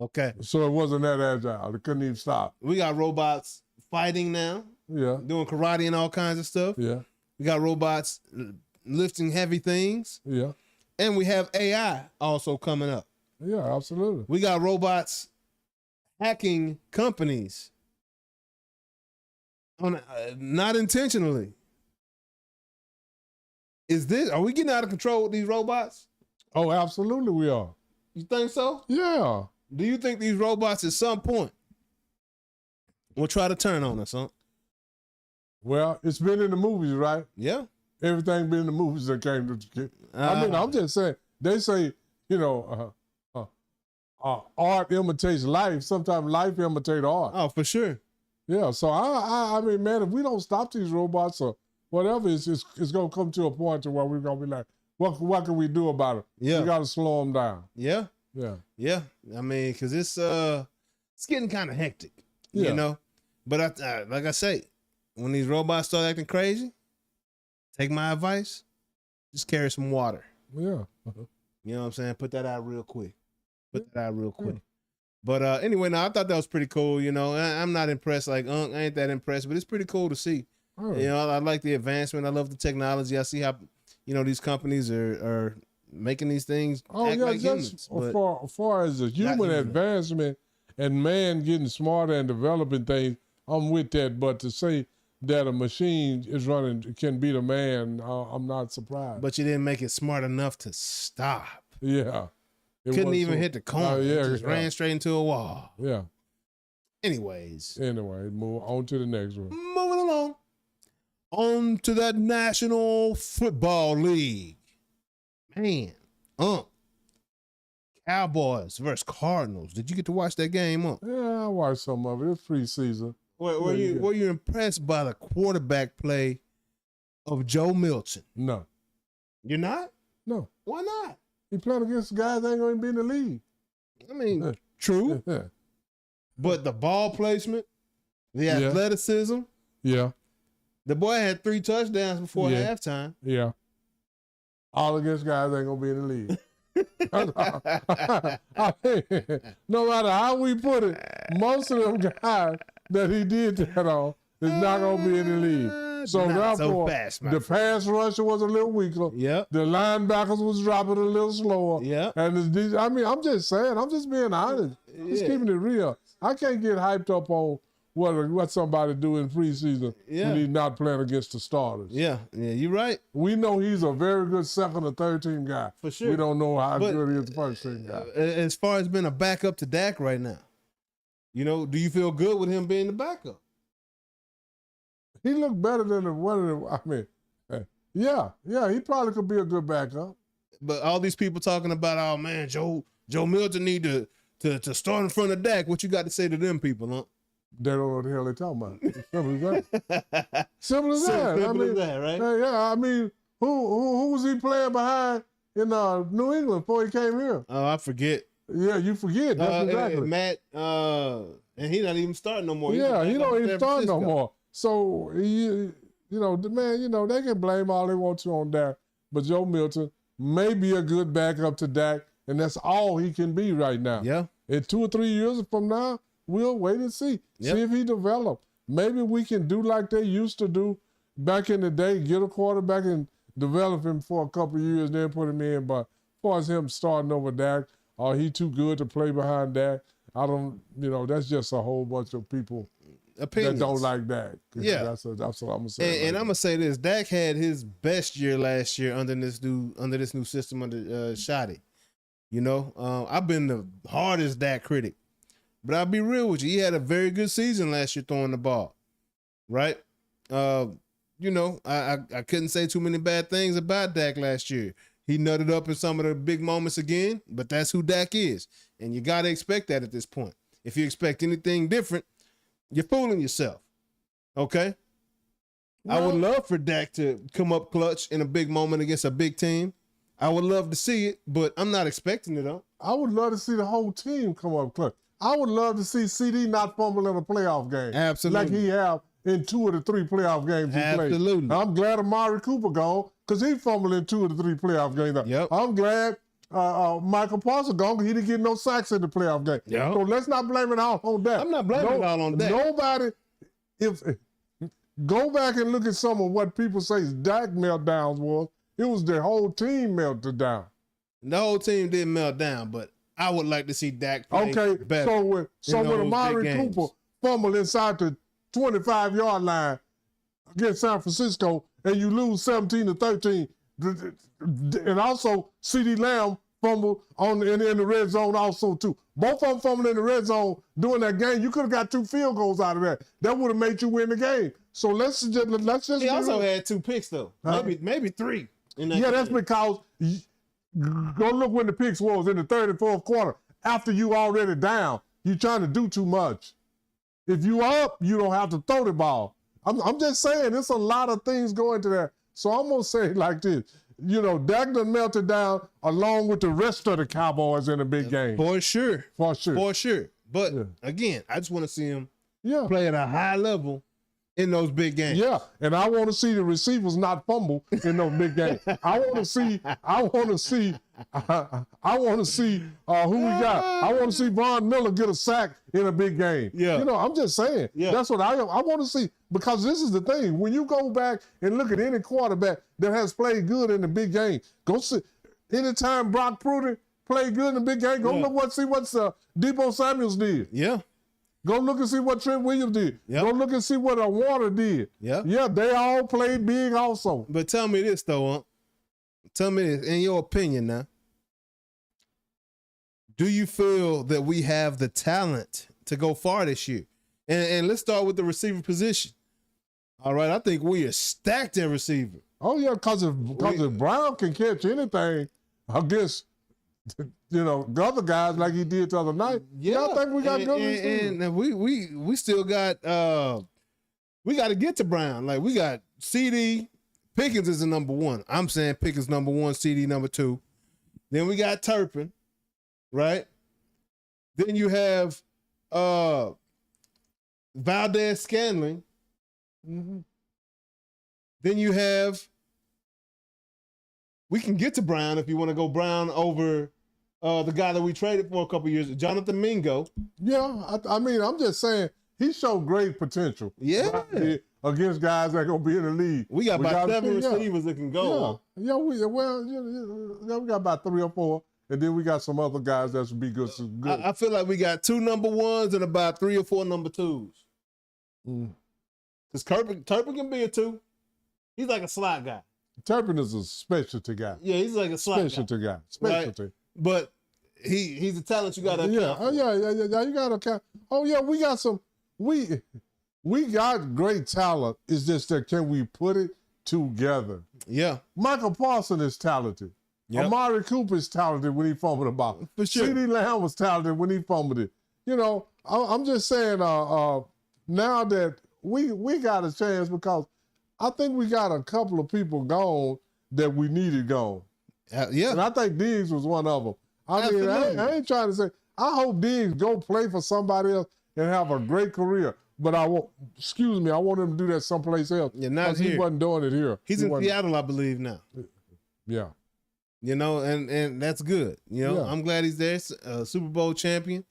Okay. So it wasn't that agile. It couldn't even stop. We got robots fighting now, Yeah. doing karate and all kinds of stuff. Yeah. We got robots lifting heavy things. Yeah. And we have AI also coming up. Yeah, absolutely. We got robots hacking companies on not intentionally. Are we getting out of control with these robots? Oh, absolutely we are. You think so? Yeah. Do you think these robots at some point will try to turn on us, huh? Well, it's been in the movies, right? Yeah. Everything been in the movies that came to. I'm just saying. They say, art imitates life. Sometimes life imitates art. Oh, for sure. Yeah. So I mean, man, if we don't stop these robots or whatever, it's gonna come to a point to where we're gonna be like, what can we do about it? Yeah. We gotta slow them down. Yeah. Yeah. Yeah. I mean, because it's getting kind of hectic, But like I say, when these robots start acting crazy, take my advice, just carry some water. Yeah. You know what I'm saying? Put that out real quick. But anyway, I thought that was pretty cool. I'm not impressed. Like, I ain't that impressed, but it's pretty cool to see. Oh. I like the advancement. I love the technology. I see how, these companies are making these things act like humans. As far as the human advancement and man getting smarter and developing things, I'm with that. But to say that a machine can beat a man, I'm not surprised. But you didn't make it smart enough to stop. Yeah. Couldn't even hit the corner. It just ran straight into a wall. Yeah. Anyway, move on to the next one. Moving along. On to that National Football League. Man, Cowboys versus Cardinals. Did you get to watch that game, Yeah, I watched some of it. It's preseason. Were you impressed by the quarterback play of Joe Milton? No. You're not? No. Why not? He playing against guys that ain't going to be in the league. I mean, true. Yeah. But the ball placement, the athleticism. Yeah. The boy had 3 touchdowns before halftime. Yeah. All against guys ain't going to be in the league. No matter how we put it, most of them guys that he did that on is not going to be in the league. So therefore, the pass rusher was a little weaker. Yeah. The linebackers was dropping a little slower. Yeah. And I'm just saying, I'm just being honest. Just keeping it real. I can't get hyped up on what somebody do in preseason when he's not playing against the starters. Yeah, you're right. We know he's a very good second or third team guy. For sure. We don't know how good he is the first team guy. As far as being a backup to Dak right now, do you feel good with him being the backup? He looked better than one of them. I mean, he probably could be a good backup. But all these people talking about, oh man, Joe Milton need to start in front of Dak. What you got to say to them people, huh? They don't know what the hell they're talking about. Simple as that. Simple as that. Simple as that, right? Yeah, I mean, who was he playing behind in New England before he came here? Oh, I forget. Yeah, you forget. That's exactly. Matt, and he not even starting no more. He don't even start no more. So, they can blame all they want to on Dak, but Joe Milton may be a good backup to Dak, and that's all he can be right now. Yeah. In 2 or 3 years from now, we'll wait and see. Yep. See if he develops. maybe we can do like they used to do back in the day, get a quarterback and develop him for a couple of years, then put him in. But as far as him starting over Dak, or he too good to play behind Dak, I don't, that's just a whole bunch of people Opinions. that don't like Dak. Yeah. That's what I'm going to say. And I'm going to say this. Dak had his best year last year under this new system under Shoddy. I've been the hardest Dak critic. But I'll be real with you. He had a very good season last year throwing the ball. Right? I couldn't say too many bad things about Dak last year. He nutted up in some of the big moments again, but that's who Dak is. And you got to expect that at this point. If you expect anything different, you're fooling yourself. Okay? I would love for Dak to come up clutch in a big moment against a big team. I would love to see it, but I'm not expecting it, though. I would love to see the whole team come up clutch. I would love to see CD not fumble in a playoff game. Absolutely. Like he have in 2 of the 3 playoff games he played. Absolutely. I'm glad Amari Cooper gone because he fumbled in 2 of the 3 playoff games. Yep. I'm glad Michael Parsons gone because he didn't get no sacks in the playoff game. Yep. So let's not blame it all on that. I'm not blaming it all on that. Nobody, go back and look at some of what people say Dak meltdowns was. It was the whole team melted down. The whole team didn't melt down, but I would like to see Dak play better. So when Amari Cooper fumbled inside the 25-yard line against San Francisco and you lose 17-13, and also CeeDee Lamb fumbled in the red zone also too. Both of them fumbled in the red zone during that game. You could have got 2 field goals out of that. That would have made you win the game. So let's just. He also had 2 picks though, maybe 3. That's because. Go look when the picks was in the 3rd and 4th quarter. After you already down, you trying to do too much. If you up, you don't have to throw the ball. I'm just saying, there's a lot of things going to that. So I'm going to say it like this. Dak done melted down along with the rest of the Cowboys in a big game. For sure. But Yeah. again, I just want to see him play at a high level in those big games. Yeah, and I want to see the receivers not fumble in those big games. I want to see who we got. I want to see Von Miller get a sack in a big game. Yeah. I'm just saying. Yeah. That's what I want to see, because this is the thing. When you go back and look at any quarterback that has played good in the big game, go see. Anytime Brock Purdy played good in the big game, go see what Deebo Samuels did. Yeah. Go look and see what Trent Williams did. Yep. Go look and see what Warner did. Yeah. Yeah, they all played big also. But tell me this, though, Tell me this, in your opinion now, do you feel that we have the talent to go far this year? And let's start with the receiver position. All right, I think we are stacked in receiver. Oh, yeah, because if Brown can catch anything against the other guys like he did the other night, I think we got good receivers. And we still got we got to get to Brown. Like, we got CD, Pickens is the number 1. I'm saying Pickens number 1, CD number 2. Then we got Turpin, right? Then you have Valdez Scantling. Mm-hmm. Then you have, we can get to Brown if you want to go Brown over the guy that we traded for a couple years, Jonathan Mingo. Yeah, I mean, I'm just saying, he showed great potential. Yeah. Against guys that are going to be in the league. We got about 7 receivers that can go. Yeah, we got about 3 or 4. And then we got some other guys that would be good. I feel like we got 2 number 1s and about 3 or 4 number 2s. Because Turpin can be a 2. He's like a slot guy. Turpin is a specialty guy. Yeah, he's like a slot guy. Specialty. Right? But he's a talent you got to account for. You got to account. Oh, yeah, we got some. We got great talent. It's just that can we put it together? Yeah. Michael Parsons is talented. Yep. Amari Cooper is talented when he fumbled the ball. For sure. CeeDee Lamb was talented when he fumbled it. I'm just saying now that we got a chance, because I think we got a couple of people gone that we needed gone. Yeah. And I think Diggs was one of them. I mean, I ain't trying to say, I hope Diggs go play for somebody else and have a great career. But I want him to do that someplace else. Yeah, not here. He wasn't doing it here. He's in Seattle, I believe, now. Yeah. And that's good. I'm glad he's there. Super Bowl champion.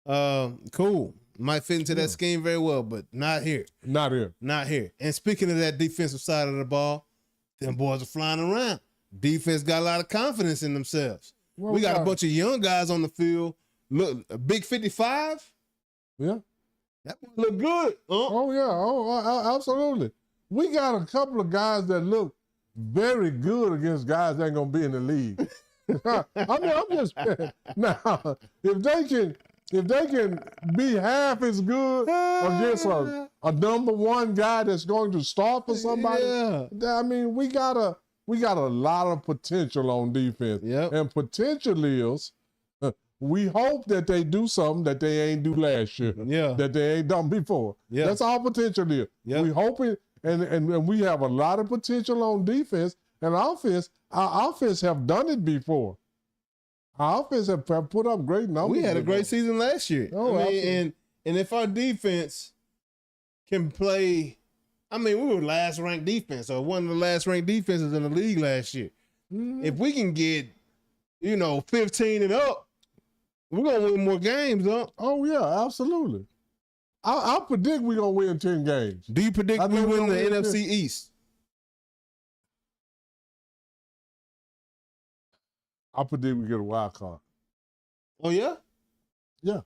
Cool. Might fit into that scheme very well, but not here. Not here. Not here. And speaking of that defensive side of the ball, them boys are flying around. Defense got a lot of confidence in themselves. Well, we got a bunch of young guys on the field. Look, a big 55. Yeah. That boy look good. Oh, yeah. Oh, absolutely. We got a couple of guys that look very good against guys that ain't going to be in the league. I mean, I'm just now. If they can be half as good against a number one guy that's going to start for somebody, I mean, we got a lot of potential on defense. Yep. And potential is, we hope that they do something that they ain't do last year. Yeah. That they ain't done before. Yeah. That's our potential is. Yep. We hoping, and we have a lot of potential on defense and offense. Our offense have done it before. Our offense have put up great numbers. We had a great season last year. Oh, I mean, and if our defense can play, I mean, we were last ranked defense, or one of the last ranked defenses in the league last year. Mm-hmm. If we can get, 15 and up, we're gonna win more games, huh? Oh yeah, absolutely. I predict we're gonna win 10 games. Do you predict we win the NFC East? I predict we get a wild card. Oh yeah? Yeah.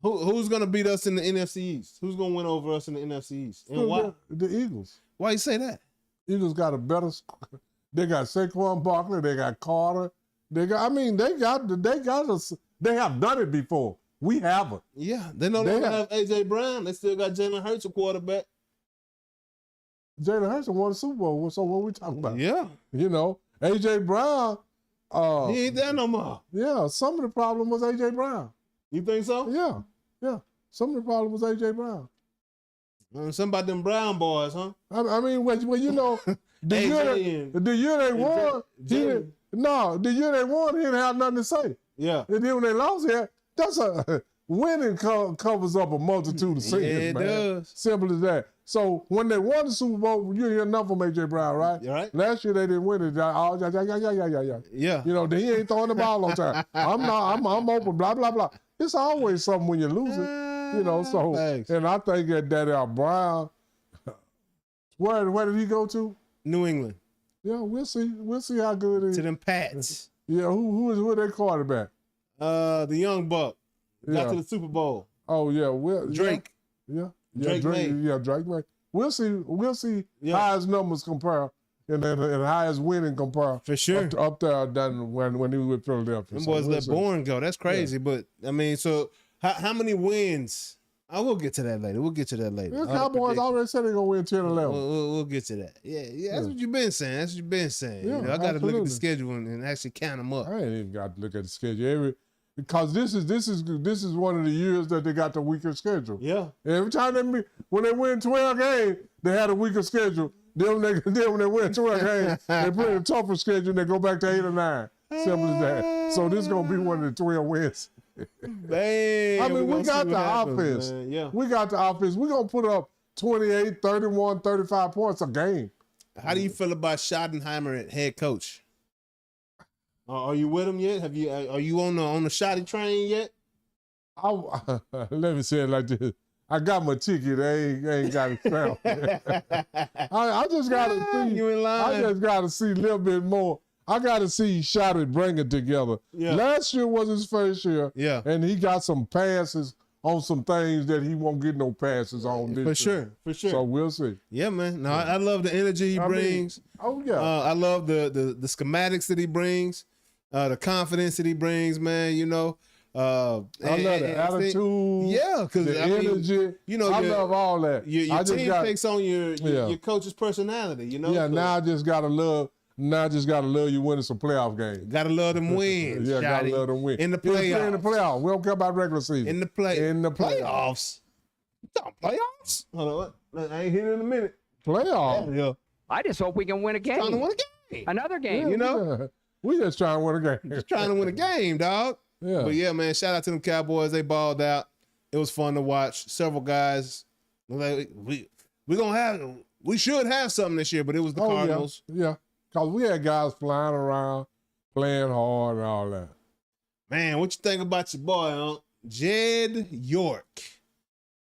Who's gonna beat us in the NFC East? Who's gonna win over us in the NFC East? And why? The Eagles. Why you say that? Eagles got a better. They got Saquon Barkley. They got Carter. They have done it before. We haven't. Yeah, they no longer have AJ Brown. They still got Jalen Hurts, a quarterback. Jalen Hurts won the Super Bowl. So what are we talking about? Yeah. AJ Brown. He ain't there no more. Yeah, some of the problem was AJ Brown. You think so? Yeah. Some of the problem was AJ Brown. Something about them Brown boys, huh? I mean, the year they won, the year they won, he didn't have nothing to say. Yeah. And then when they lost here, that's winning covers up a multitude of sins, yeah, it man. does. Simple as that. So when they won the Super Bowl, you hear enough from AJ Brown, right? Right. Last year they didn't win it. Yeah. He ain't throwing the ball on time. I'm open, blah, blah, blah. It's always something when you're losing, so, Thanks. and I think that Brown, where did he go to? New England. Yeah, we'll see. We'll see how good it is. To them Pats. Yeah, who is their quarterback? The young buck. Got Yeah. to the Super Bowl. Oh yeah, Drake. Yeah. Drake May. Yeah, Drake May. We'll see how his numbers compare and how his winning compare. For sure. Up there than when he was with Philadelphia. Them boys let Bourne go. That's crazy. But I mean, so how many wins? We'll get to that later. The Cowboys already said they're gonna win 10-11. We'll get to that. Yeah, that's what you've been saying. Yeah, I got to look at absolutely. the schedule and actually count them up. I ain't even got to look at the schedule because this is one of the years that they got the weaker schedule. Yeah. Every time when they win 12 games, they had a weaker schedule. Then when they win 12 games, they play a tougher schedule and they go back to 8 or 9. Simple as that. So this is gonna be one of the 12 wins. Man, I mean, we got the offense. Man. Yeah. We got the offense. We're going to put up 28, 31, 35 points a game. How do you feel about Schottenheimer at head coach? Are you with him yet? Are you on the Schotty train yet? Let me say it like this. I got my ticket. I ain't got it found. I just got to see. You in line. I just got to see a little bit more. I got to see Schotty bring it together. Yeah. Last year was his first year. Yeah. And he got some passes on some things that he won't get no passes on this year. For sure. So we'll see. Yeah, man. No, I love the energy he brings. I love the schematics that he brings, the confidence that he brings, man. I love the attitude. Yeah, because the energy. I love all that. Your team takes on your coach's personality. Yeah, now I just gotta love. Now I just gotta love you winning some playoff games. Gotta love them wins. Yeah, gotta love them wins. In the playoffs. In the playoffs. We don't care about regular season. In the playoffs. Playoffs? Hold on. I ain't here in a minute. Playoffs? Yeah. I just hope we can win a game. Trying to win a game. Another game. Yeah. We just trying to win a game. Just trying to win a game, dog. Yeah. But yeah, man, shout out to them Cowboys. They balled out. It was fun to watch. Several guys. We should have something this year, but it was the Cardinals. Yeah. Because we had guys flying around, playing hard and all that. Man, what you think about your boy, Jed York?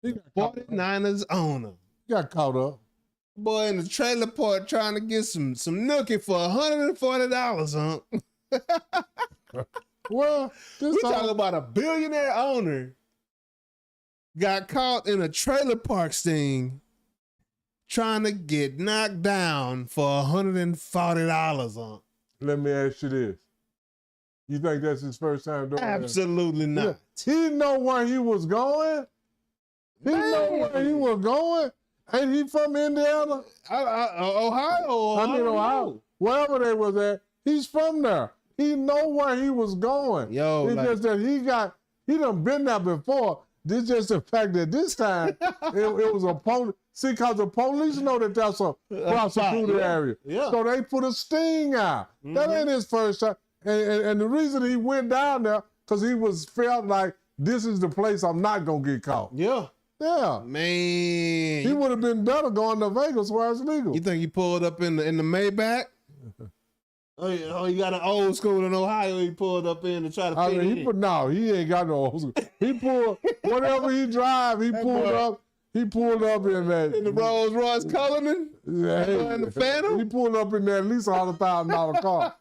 He got 49ers owner. got caught up. Boy in the trailer park trying to get some nookie for $140, huh? Well, We talking about a billionaire owner got caught in a trailer park sting trying to get knocked down for $140, huh? Let me ask you this. You think that's his first time doing that? Absolutely not. He know where he was going. He know where he was going. Ain't he from Indiana? Ohio. I mean, Ohio. Wherever they was at, he's from there. He know where he was going. Yo, it's just that he done been there before. This just the fact that this time it was a police. See, because the police know that that's a prosecuted area. Yeah. So they put a sting out. That ain't his first time. And the reason he went down there, because he felt like this is the place I'm not going to get caught. Yeah. Yeah. Man. He would have been better going to Vegas where it's legal. You think he pulled up in the Maybach? Oh, you got an old school in Ohio he pulled up in to try to fit in. He ain't got no old school. He pulled, whatever he drive, he pulled up in that. In the Rolls Royce Cullinan? Yeah, in the Phantom? He pulled up in that at least $100,000 car.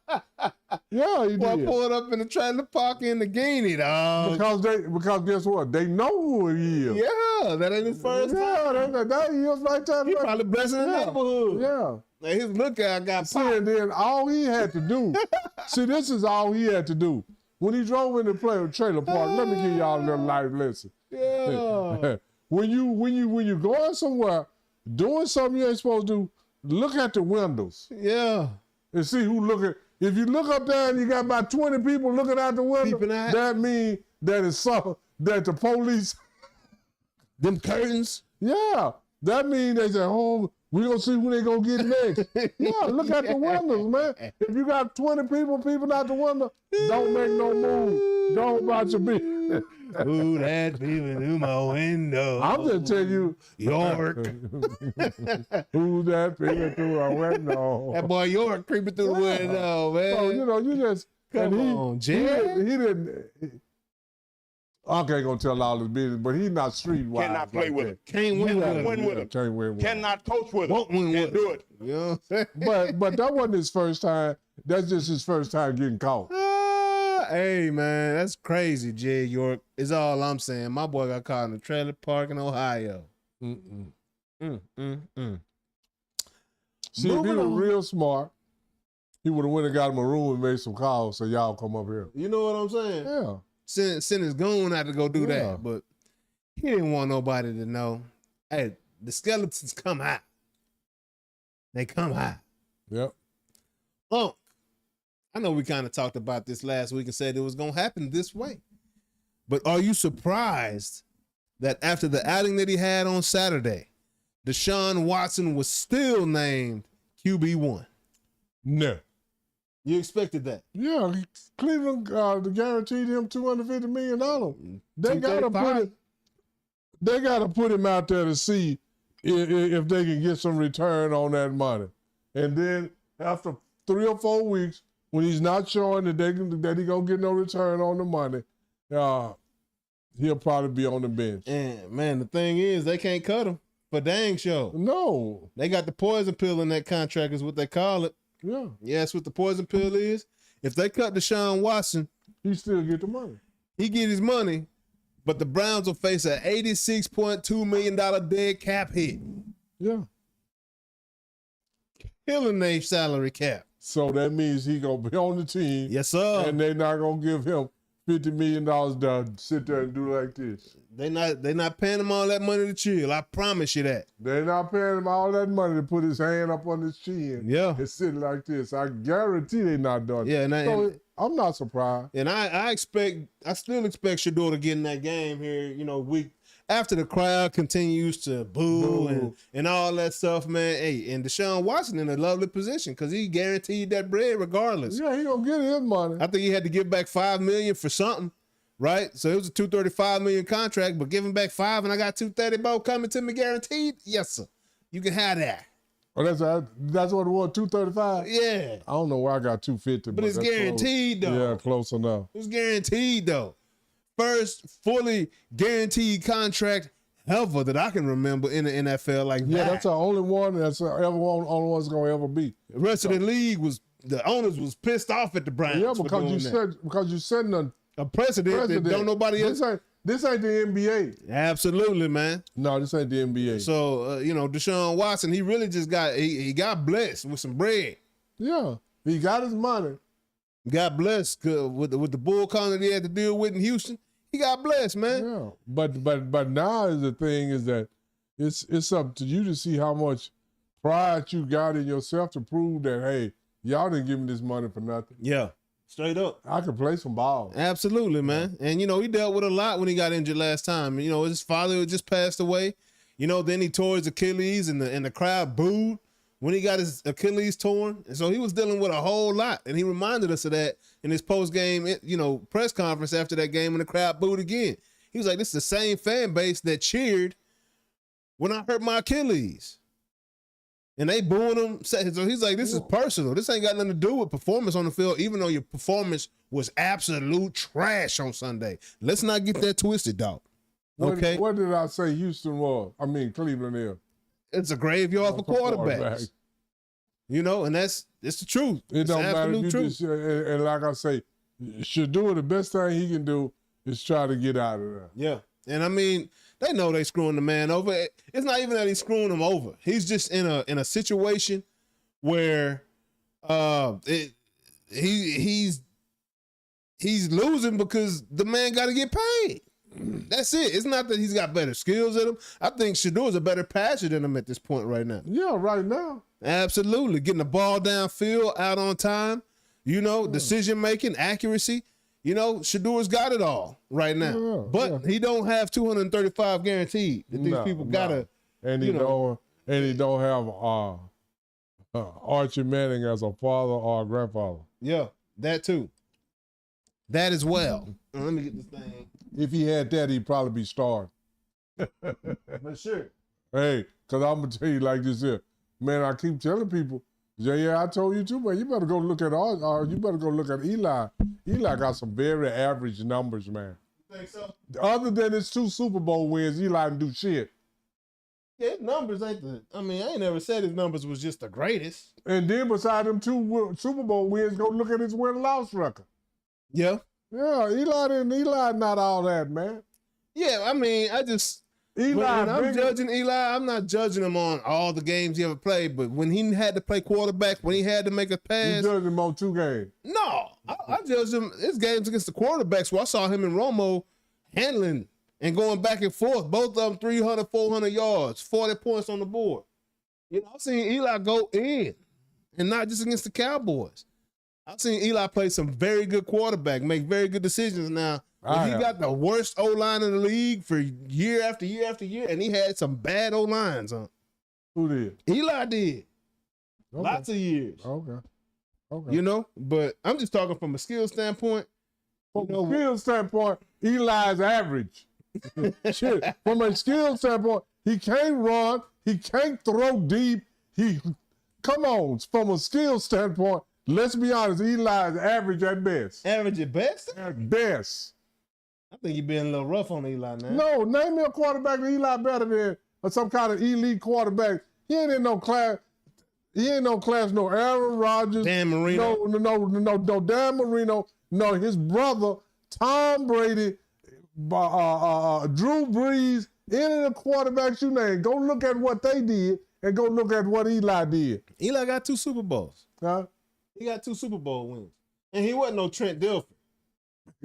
Yeah, he Boy, did. pulled up in the trailer park in the Guinea, dog. Because guess what? They know who he is. Yeah, that ain't his first time. Yeah, that he is right there. He probably blessing the neighborhood. Yeah. Like his lookout got See, popped. and then all he had to do, this is all he had to do. When he drove in the trailer park, let me give y'all a little life lesson. Yeah. When you going somewhere, doing something you ain't supposed to do, look at the windows. Yeah. And see who looking. If you look up there and you got about 20 people looking out the window, that means that that the police. Them curtains. Yeah. That means they say, oh, we're going to see who they going to get next. Yeah, look at the windows, man. If you got 20 people out the window, don't make no move. Don't watch your business. Ooh, that peeping through my window. I'm just telling you. York. Who's that peeping through our window? That boy York creeping through the window, man. So, you just. Come on, Jay. He didn't. I ain't gonna tell all his business, but he's not streetwise. Cannot play with him. Can't win with him. Can't win with him. Cannot coach with him. Won't win with Can't do it. You know what I'm saying? But that wasn't his first time. That's just his first time getting caught. Hey, man, that's crazy, Jay York. Is all I'm saying. My boy got caught in a trailer park in Ohio. See, if he Moving was on. real smart, he would have went and got him a room and made some calls so y'all come up here. You know what I'm saying? Yeah. Send his goon out to go do Yeah. that, but he didn't want nobody to know. Hey, the skeletons come high. They come high. Yep. Look, I know we kind of talked about this last week and said it was going to happen this way. But are you surprised that after the outing that he had on Saturday, Deshaun Watson was still named QB1? No. You expected that? Yeah, Cleveland guaranteed him $250 million. They gotta put him out there to see if they can get some return on that money. And then after 3 or 4 weeks, when he's not showing that he gonna get no return on the money, he'll probably be on the bench. And man, the thing is, they can't cut him for dang sure. No. They got the poison pill in that contract, is what they call it. Yeah. Yeah, that's what the poison pill is. If they cut Deshaun Watson, he still get the money. He get his money, but the Browns will face an $86.2 million dead cap hit. Yeah. Killing their salary cap. So that means he gonna be on the team. Yes, sir. And they not gonna give him $50 million to sit there and do like this. They not paying him all that money to chill. I promise you that. They're not paying him all that money to put his hand up on his chin. Yeah. And sit like this. I guarantee they not done. Yeah, and I'm not surprised. And I still expect Shador to get in that game here, week after the crowd continues to boo. And all that stuff, man. Hey, and Deshaun Watson in a lovely position because he guaranteed that bread regardless. Yeah, he gonna get his money. I think he had to give back $5 million for something, right? So it was a $235 million contract, but giving back $5 million and I got $230 both coming to me guaranteed. Yes, sir. You can have that. Oh, that's what it was, $235? Yeah. I don't know where I got $250, but it's guaranteed close. though. Yeah, close enough. It's guaranteed though. First fully guaranteed contract ever that I can remember in the NFL like that. Yeah, that's the only one that's only one's gonna ever be. The rest of the league the owners was pissed off at the Browns. Yeah, because you setting a precedent that don't nobody else. This ain't the NBA. Absolutely, man. No, this ain't the NBA. So Deshaun Watson, he really just he got blessed with some bread. Yeah, he got his money. Got blessed with the bull calling that he had to deal with in Houston. He got blessed, man. Yeah, but now is the thing is that it's up to you to see how much pride you got in yourself to prove that, hey, y'all didn't give me this money for nothing. Yeah, straight up. I could play some ball. Absolutely, man. And he dealt with a lot when he got injured last time. His father just passed away. Then he tore his Achilles, and the crowd booed when he got his Achilles torn. And so he was dealing with a whole lot. And he reminded us of that in his post-game, press conference after that game when the crowd booed again. He was like, this is the same fan base that cheered when I hurt my Achilles. And they booing him. So he's like, this is personal. This ain't got nothing to do with performance on the field, even though your performance was absolute trash on Sunday. Let's not get that twisted, dog. Okay? What did I say Houston was? I mean, Cleveland is. It's a graveyard for quarterbacks. And it's the truth. It don't matter if you just, and like I say, Shador, the best thing he can do is try to get out of there. Yeah. And I mean, they know they screwing the man over. It's not even that he's screwing him over. He's just in a situation where he's losing because the man got to get paid. That's it. It's not that he's got better skills than him. I think Shador's a better passer than him at this point right now. Yeah, right now. Absolutely. Getting the ball downfield, out on time, decision-making, accuracy. Shador's got it all right now. But he don't have 235 guaranteed that these people got to. And he don't have Archie Manning as a father or a grandfather. Yeah, that too. That as well. Let me get this thing. If he had that, he'd probably be starved. For sure. Hey, because I'm going to tell you like this here. Man, I keep telling people, I told you too, man, you better go look at you better go look at Eli. Eli got some very average numbers, man. You think so? Other than his 2 Super Bowl wins, Eli didn't do shit. Yeah, his numbers ain't I ain't never said his numbers was just the greatest. And then beside them 2 Super Bowl wins, go look at his win-loss record. Yeah. Yeah, Eli not all that, man. Yeah, I mean, when I'm judging Eli, I'm not judging him on all the games he ever played, but when he had to play quarterback, when he had to make a pass. You judge him on 2 games. No, I judge him his games against the quarterbacks where I saw him and Romo handling and going back and forth, both of them 300, 400 yards, 40 points on the board. I've seen Eli go in, and not just against the Cowboys. I've seen Eli play some very good quarterback, make very good decisions now. He got the worst O-line in the league for year after year after year, and he had some bad O-lines, huh? Who did? Eli did. Okay. Lots of years. Okay. But I'm just talking from a skill standpoint. From a skill standpoint, Eli's average. Shit. From a skill standpoint, he can't run. He can't throw deep. Come on. From a skill standpoint, let's be honest, Eli's average at best. Average at best? At best. I think you're being a little rough on Eli now. No, name me a quarterback that Eli better than or some kind of elite quarterback. He ain't in no class. He ain't no class. No Aaron Rodgers. Dan Marino. No Dan Marino. No, his brother Tom Brady, Drew Brees. Any of the quarterbacks you name, go look at what they did and go look at what Eli did. Eli got 2 Super Bowls. Huh? He got 2 Super Bowl wins, and he wasn't no Trent Dilfer.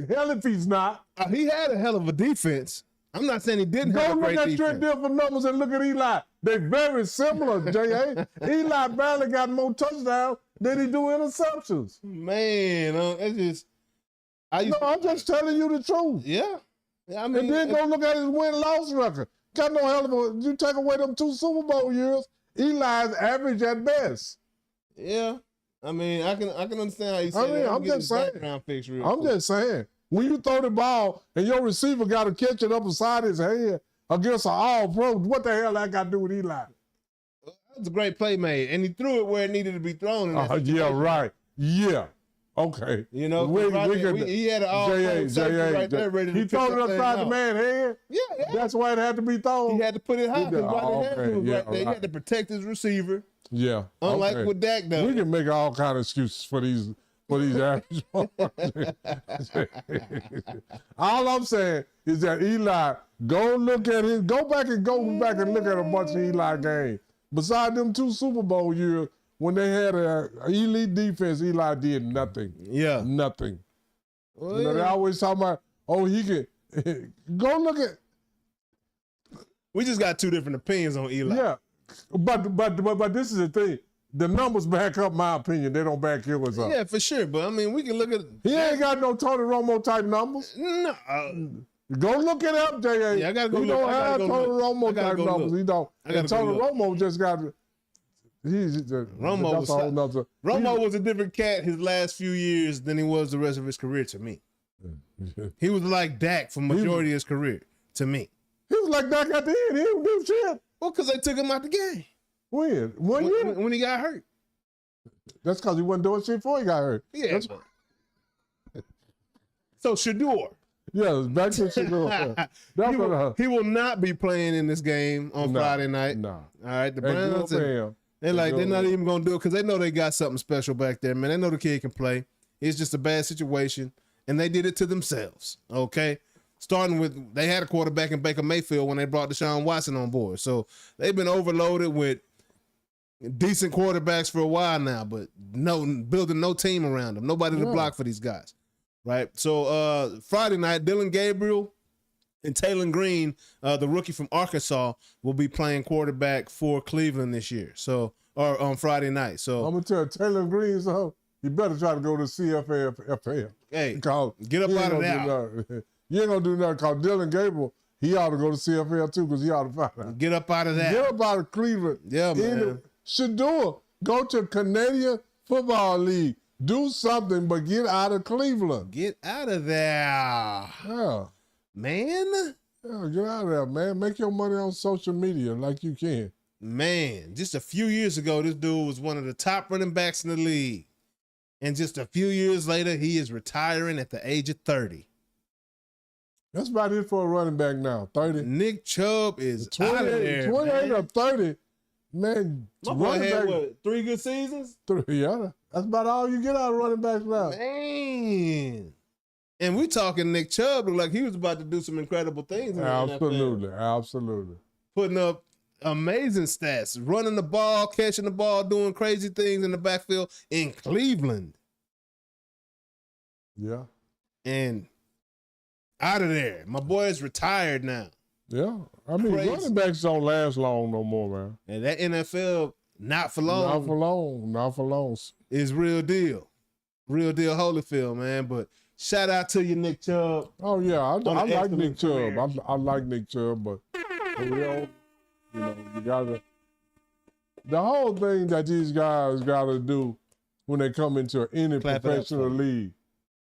Hell if he's not. He had a hell of a defense. I'm not saying he didn't have a great defense. Go look at Trent Dilfer numbers and look at Eli. They're very similar, J.A. Eli barely got more touchdowns than he do interceptions. Man, it's just... I'm just telling you the truth. Yeah. I mean, and then go look at his win-loss record. Got no hell of a... You take away them 2 Super Bowl years, Eli's average at best. Yeah. I mean, I can understand how you say that. I'm just saying. I'm just saying. When you throw the ball and your receiver got to catch it up beside his head against an all-pro, what the hell that got to do with Eli? That's a great play made, and he threw it where it needed to be thrown. Yeah, right. Yeah. Okay. You know, We he had an all-time safety right there ready to he throw it upside the man's head? Yeah. That's why it had to be thrown? He had to put it high because right there. Yeah, He had to protect his receiver. Yeah. Unlike what Dak does. We can make all kind of excuses for these average. All I'm saying is that Eli, go back and look at a bunch of Eli games. Beside them 2 Super Bowl years, when they had an elite defense, Eli did nothing. Yeah. Nothing. Well, You know, they always talk about, he can go look at. We just got 2 different opinions on Eli. Yeah. But this is the thing. The numbers back up my opinion. They don't back yours up. Yeah, for sure. But I mean, we can look at. He ain't got no Tony Romo type numbers. No. Go look it up, J.A. Yeah, I gotta go He look. don't have Tony Romo type numbers. Look. He don't. And Tony Romo just got. Romo was a different cat his last few years than he was the rest of his career to me. He was like Dak for majority of his career to me. He was like Dak at the end. He didn't do shit. Well, because they took him out the game. When? When he got hurt. That's because he wasn't doing shit before he got hurt. Yeah. So Shador. Yeah, back to Shador. He will not be playing in this game on Friday night. No. All right. The Browns, they're not even going to do it because they know they got something special back there, man. They know the kid can play. It's just a bad situation, and they did it to themselves, okay? Starting with, they had a quarterback in Baker Mayfield when they brought Deshaun Watson on board. So they've been overloaded with decent quarterbacks for a while now, but building no team around them. Nobody to block for these guys, right? So Friday night, Dylan Gabriel and Taylor Green, the rookie from Arkansas, will be playing quarterback for Cleveland this year. So, or on Friday night. So I'm gonna tell Taylor Green, so you better try to go to CFL. Hey, get up out of there. You ain't gonna do nothing because Dylan Gabriel, he ought to go to CFL too because he ought to find out. Get up out of that. Get up out of Cleveland. Yeah, man. Shador, go to Canadian Football League. Do something, but get out of Cleveland. Get out of there. Yeah. Man. Yeah, get out of there, man. Make your money on social media like you can. Man, just a few years ago, this dude was one of the top running backs in the league. And just a few years later, he is retiring at the age of 30. That's about it for a running back now, 30. Nick Chubb is 28 or 30. Man, my boy had 3 good seasons? 3, yeah. That's about all you get out of running backs now. Man. And we talking Nick Chubb looked like he was about to do some incredible things. Absolutely. Putting up amazing stats, running the ball, catching the ball, doing crazy things in the backfield in Cleveland. Yeah. And out of there. My boy is retired now. Yeah. I mean, running backs don't last long no more, man. And that NFL, not for long. Not for long. Is real deal. Real deal Holyfield, man. But shout out to you, Nick Chubb. Oh, yeah. I like Nick Chubb. I like Nick Chubb, but for real, you gotta. The whole thing that these guys gotta do when they come into any professional league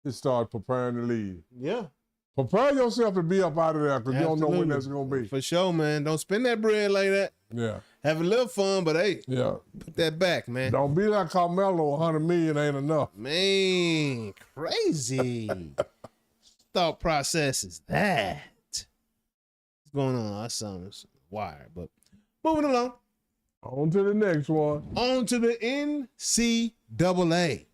is start preparing to leave. Yeah. Prepare yourself to be up out of there because you don't know when that's going to be. For sure, man. Don't spend that bread like that. Yeah. Have a little fun, but hey, put that back, man. Don't be like Carmelo, $100 million ain't enough. Man, crazy. Thought process is that. What's going on? That sounds wired, but moving along. On to the next one. On to the NCAA.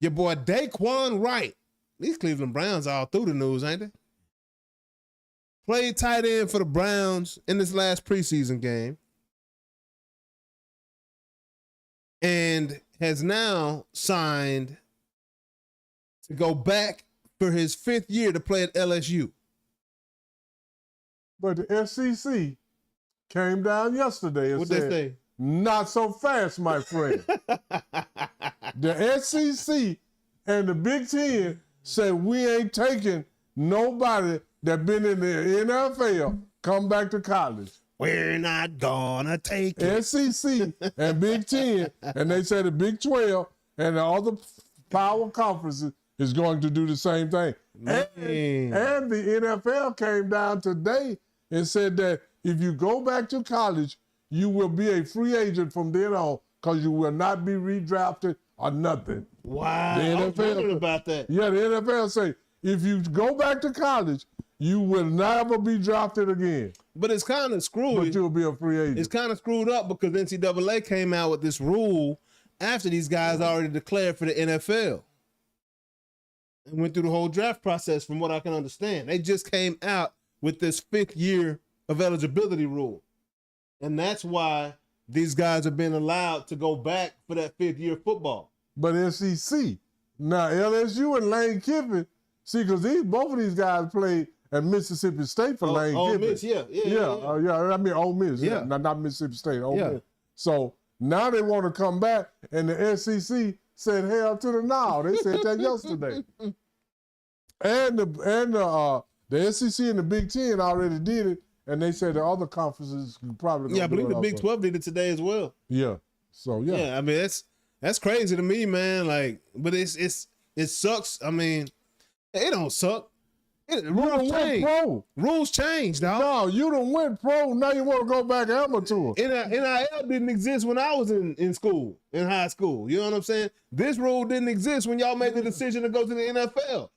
Your boy Daquan Wright. These Cleveland Browns all through the news, ain't they? Played tight end for the Browns in this last preseason game. And has now signed to go back for his 5th year to play at LSU. But the SEC came down yesterday and What'd they say? Not so fast, my friend. The SEC and the Big Ten said we ain't taking nobody that been in the NFL come back to college. We're not gonna take it. SEC and Big Ten, and they said the Big 12 and the other power conferences is going to do the same thing. And the NFL came down today and said that if you go back to college, you will be a free agent from then on because you will not be redrafted or nothing. Wow. The I was wondering NFL about that. Yeah, the NFL say if you go back to college, you will never be drafted again. But it's kind of screwed. But you'll be a free agent. It's kind of screwed up because NCAA came out with this rule after these guys already declared for the NFL. And went through the whole draft process from what I can understand. They just came out with this 5th year of eligibility rule. And that's why these guys are being allowed to go back for that 5th year football. But SEC. Now, LSU and Lane Kiffin, see, because both of these guys played at Mississippi State for Lane Kiffin. Miss, yeah. I mean, Ole Miss. Yeah. Not Mississippi State, Ole Miss. So now they want to come back, and the SEC said hell to the no. They said that yesterday. And the SEC and the Big Ten already did it, and they said the other conferences probably. Yeah, I believe the Big 12 did it today as well. Yeah. So yeah. Yeah, I mean that's crazy to me, man. Like, but it sucks. I mean, it don't suck. Rules change, dog. No, you done went pro. Now you want to go back amateur. NIL didn't exist when I was in school, in high school. You know what I'm saying? This rule didn't exist when y'all made the decision to go to the NFL.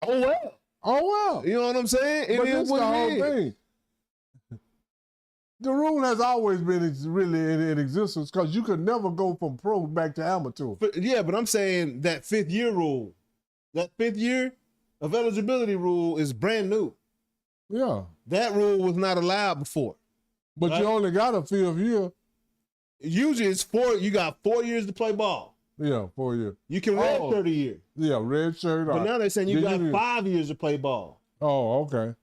Oh well. You know what I'm saying? It is what it is. Thing. The rule has always been really in existence because you could never go from pro back to amateur. But I'm saying that 5th year rule, that 5th year of eligibility rule is brand new. Yeah. That rule was not allowed before. But you only got a 5th year. Usually it's 4, you got 4 years to play ball. Yeah, 4 years. You can redshirt a year. Yeah, redshirt. But now they're saying you got 5 years to play ball. Oh, okay.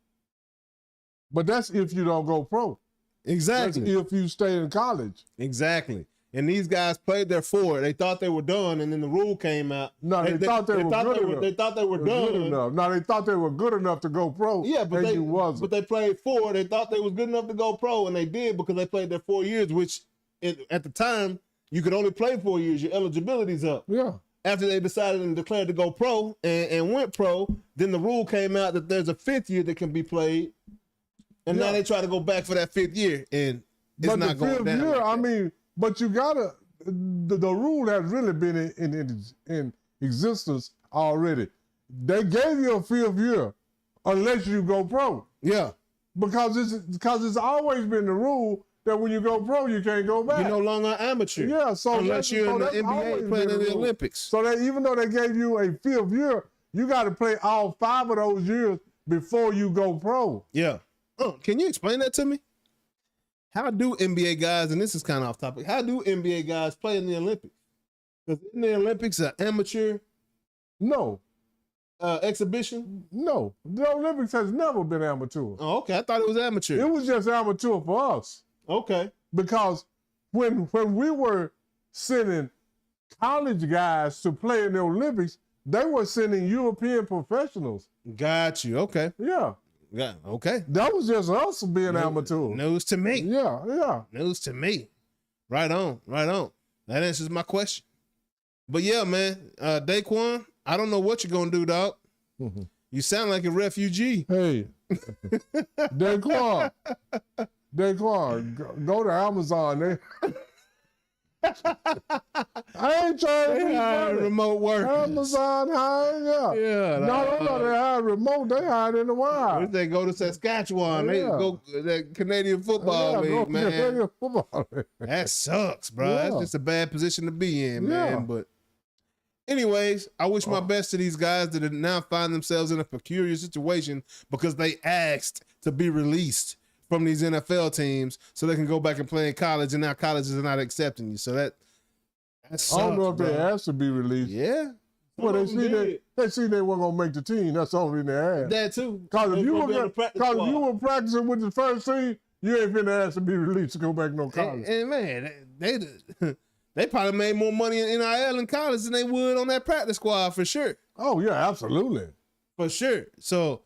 But that's if you don't go pro. Exactly. That's if you stay in college. Exactly. And these guys played their 4. They thought they were done, and then the rule came out. No, they thought they were good enough. They thought they were done. Good enough. No, they thought they were good enough to go pro. Yeah, but they wasn't. But they played 4. They thought they was good enough to go pro, and they did because they played their 4 years, which at the time you could only play 4 years. Your eligibility's up. Yeah. After they decided and declared to go pro and went pro, then the rule came out that there's a 5th year that can be played, and now they try to go back for that 5th year, and it's not going down. Year, I mean, but you gotta. The rule has really been in existence already. They gave you a 5th year unless you go pro. Yeah, because it's always been the rule that when you go pro, you can't go back. You're no longer amateur. Yeah, so unless you're in the NBA playing in the Olympics. So that even though they gave you a 5th year, you got to play all 5 of those years before you go pro. Yeah. Can you explain that to me? How do NBA guys, and this is kind of off topic, how do NBA guys play in the Olympics? Because in the Olympics, an amateur exhibition? No. The Olympics has never been amateur. Oh, okay. I thought it was amateur. It was just amateur for us. Okay. Because when we were sending college guys to play in the Olympics, they were sending European professionals. Got you. Okay. Yeah. Yeah. Okay. That was just us being amateur. News to me. Yeah. News to me. Right on. That answers my question. But yeah, man, Daquan, I don't know what you're gonna do, dog. Mm-hmm. You sound like a refugee. Hey, Daquan, go to Amazon. I ain't trying to be funny. Remote work. Amazon hiring, yeah. No, they hire remote. They hire in the wild. If they go to Saskatchewan, they go that Canadian football league, man. Canadian football league. That sucks, bro. That's just a bad position to be in, man. But anyways, I wish my best to these guys that now find themselves in a peculiar situation because they asked to be released from these NFL teams so they can go back and play in college, and now colleges are not accepting you. So that sucks, I don't know if bro. they asked to be released. Yeah. Well, they see they weren't gonna make the team. That's the only thing they asked. That too. Because if you were practicing with the first team, you ain't finna ask to be released to go back no college. And man, they probably made more money in NIL in college than they would on that practice squad for sure. Oh yeah, absolutely. For sure. So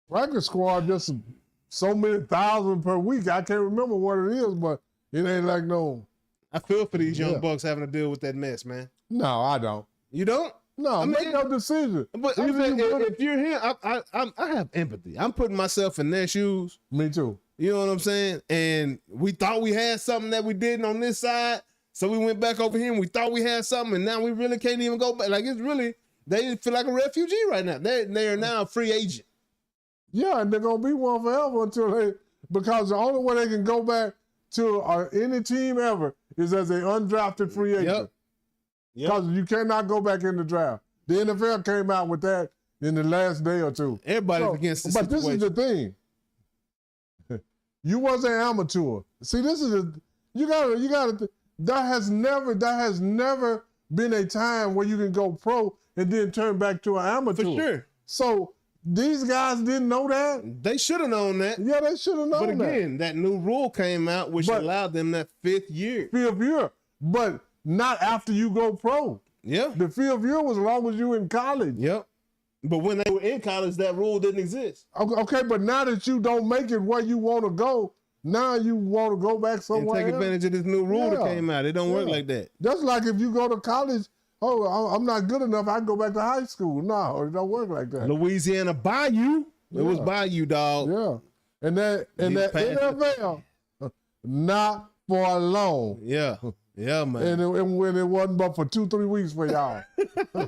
practice squad just so many thousand per week. I can't remember what it is, but it ain't like no. I feel for these young bucks having to deal with that mess, man. No, I don't. You don't? No, make no decision. But if you're here, I have empathy. I'm putting myself in their shoes. Me too. You know what I'm saying? And we thought we had something that we didn't on this side, So we went back over here and we thought we had something, and now we really can't even go back. Like, it's really, they feel like a refugee right now. They are now a free agent. Yeah, and they're going to be one forever until because the only way they can go back to any team ever is as an undrafted free agent. Because you cannot go back in the draft. The NFL came out with that in the last day or two. Everybody's against the situation. But this is the thing. You was an amateur. See, this is you gotta. That has never been a time where you can go pro and then turn back to an amateur. For sure. So these guys didn't know that. They should have known that. Yeah, they should have known that. But again, that new rule came out which allowed them that 5th year. 5th year, but not after you go pro. Yeah. The 5th year was as long as you in college. Yep. But when they were in college, that rule didn't exist. Okay, but now that you don't make it where you want to go, now you want to go back somewhere and take advantage of this new rule that came out. It don't work like that. That's like if you go to college, I'm not good enough, I can go back to high school. No, it don't work like that. Louisiana Bayou. It was Bayou, dog. Yeah. And that NFL, not for long. Yeah. Yeah, man. And when it wasn't but for 2-3 weeks for y'all.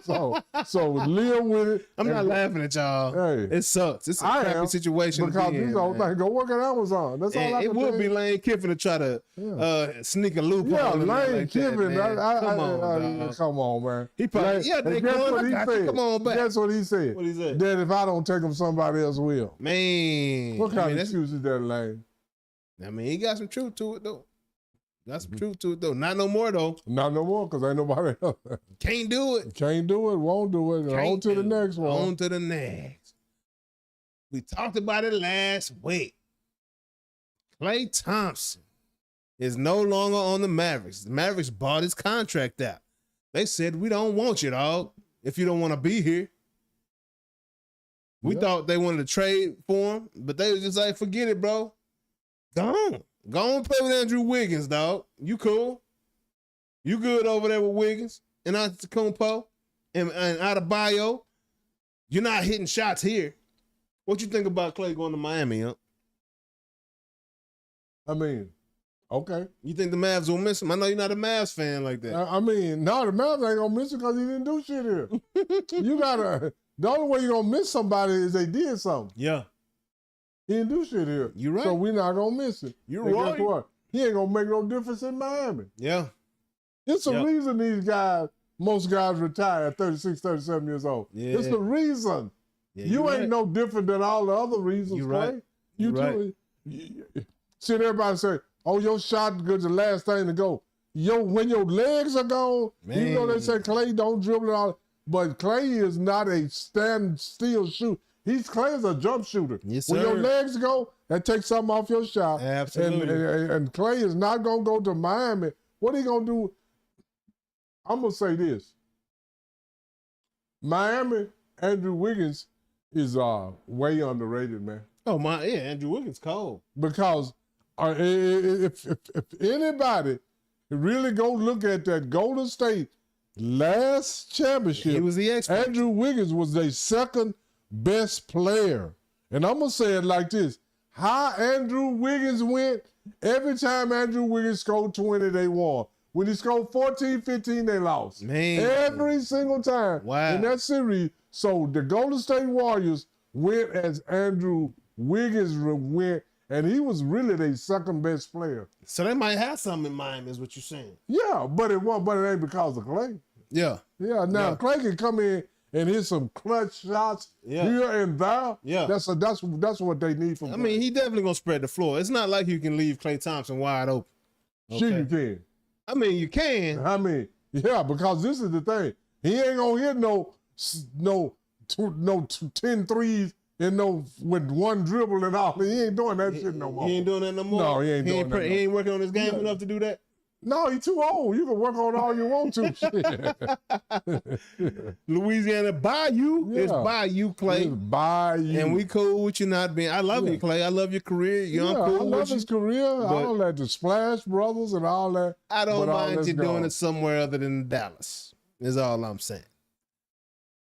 so live with it. I'm not laughing at y'all. Hey, it sucks. It's a crappy situation. Because these old things go work at Amazon. That's all I can It would be Lane Kiffin to try to sneak a loophole. Yeah, Lane like Kiffin. Come on, man. He probably, guess what he said? Come on back. That's what he said. What he said? That if I don't take him, somebody else will. Man. What kind of excuse is that, Lane? I mean, he got some truth to it, though. Got some truth to it, though. Not no more, though. Not no more, because ain't nobody else. Can't do it. Can't do it, won't do it. On to the next one. On to the next. We talked about it last week. Klay Thompson is no longer on the Mavericks. The Mavericks bought his contract out. They said, we don't want you, dog, if you don't want to be here. We thought they wanted to trade for him, but they was just like, forget it, bro. Gone. Go and play with Andrew Wiggins, dog. You cool. You good over there with Wiggins and Antetokounmpo and Adebayo. You're not hitting shots here. What you think about Klay going to Miami, huh? I mean, okay. You think the Mavs will miss him? I know you're not a Mavs fan like that. I mean, no, the Mavs ain't going to miss him because he didn't do shit here. The only way you're going to miss somebody is they did something. Yeah. He didn't do shit here. You're right. So we're not going to miss it. You're right. Guess what? He ain't going to make no difference in Miami. Yeah. It's a reason most guys retire at 36, 37 years old. Yeah. It's the reason. Yeah, you ain't no different than all the other reasons, you're right. Klay. You right. See everybody say, oh, your shot is the last thing to go. When your legs are gone, even though they say Klay don't dribble and all, but Klay is not a stand-still shooter. Klay is a jump shooter. Yes, sir. When your legs go, that takes something off your shot. Absolutely. And Klay is not going to go to Miami. What are he going to do? I'm going to say this. Miami, Andrew Wiggins is way underrated, man. Oh, Andrew Wiggins cold. Because if anybody really go look at that Golden State last championship, he was the expert. Andrew Wiggins was their second best player. And I'm going to say it like this. How Andrew Wiggins went, every time Andrew Wiggins scored 20, they won. When he scored 14, 15, they lost. Man. Every single time in that series. So the Golden State Warriors went as Andrew Wiggins went, and he was really their second best player. So they might have something in Miami, is what you're saying. Yeah, but it ain't because of Klay. Yeah. Yeah, now Klay can come in and hit some clutch shots here and there. Yeah. That's what they need from Klay. I mean, he definitely going to spread the floor. It's not like you can leave Klay Thompson wide open. Okay? Sure you can. I mean, you can. I mean, yeah, because this is the thing. He ain't going to hit no 10 threes and with one dribble and all. He ain't doing that shit no more. He ain't doing that no more? No, he ain't doing that. He ain't working on his game enough to do that? No, he's too old. You can work on all you want to. Louisiana Bayou is Bayou, Klay. It's Bayou. And we cool with you not being. I love you, Klay. I love your career. You're cool I love his career. All that, the Splash Brothers and all that. I don't mind you doing it somewhere other than Dallas, is all I'm saying.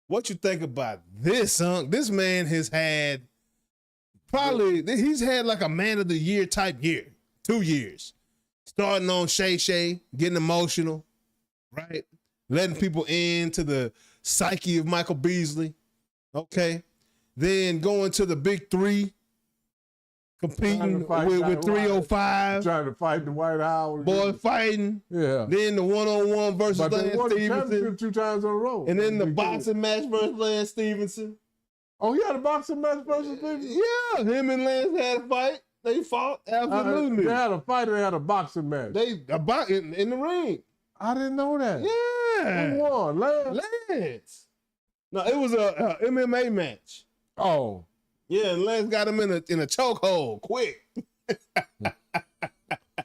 What you think about this, huh? This man has had he's had like a man of the year type year, 2 years. starting on Shay, getting emotional, right? Letting people into the psyche of Michael Beasley, okay? Then going to the big three, competing with 305. Trying to fight the White House. Boy fighting. Yeah. Then the one-on-one versus But they Lance won the Stevenson. championship 2 times in a row. And then the boxing match versus Lance Stevenson. Oh, he had a boxing match versus Stevenson? Yeah, him and Lance had a fight. They fought, absolutely. They had a fight or they had a boxing match? In the ring. I didn't know that. Yeah. Who won? Lance. No, it was a MMA match. Oh. Yeah, and Lance got him in a chokehold, quick.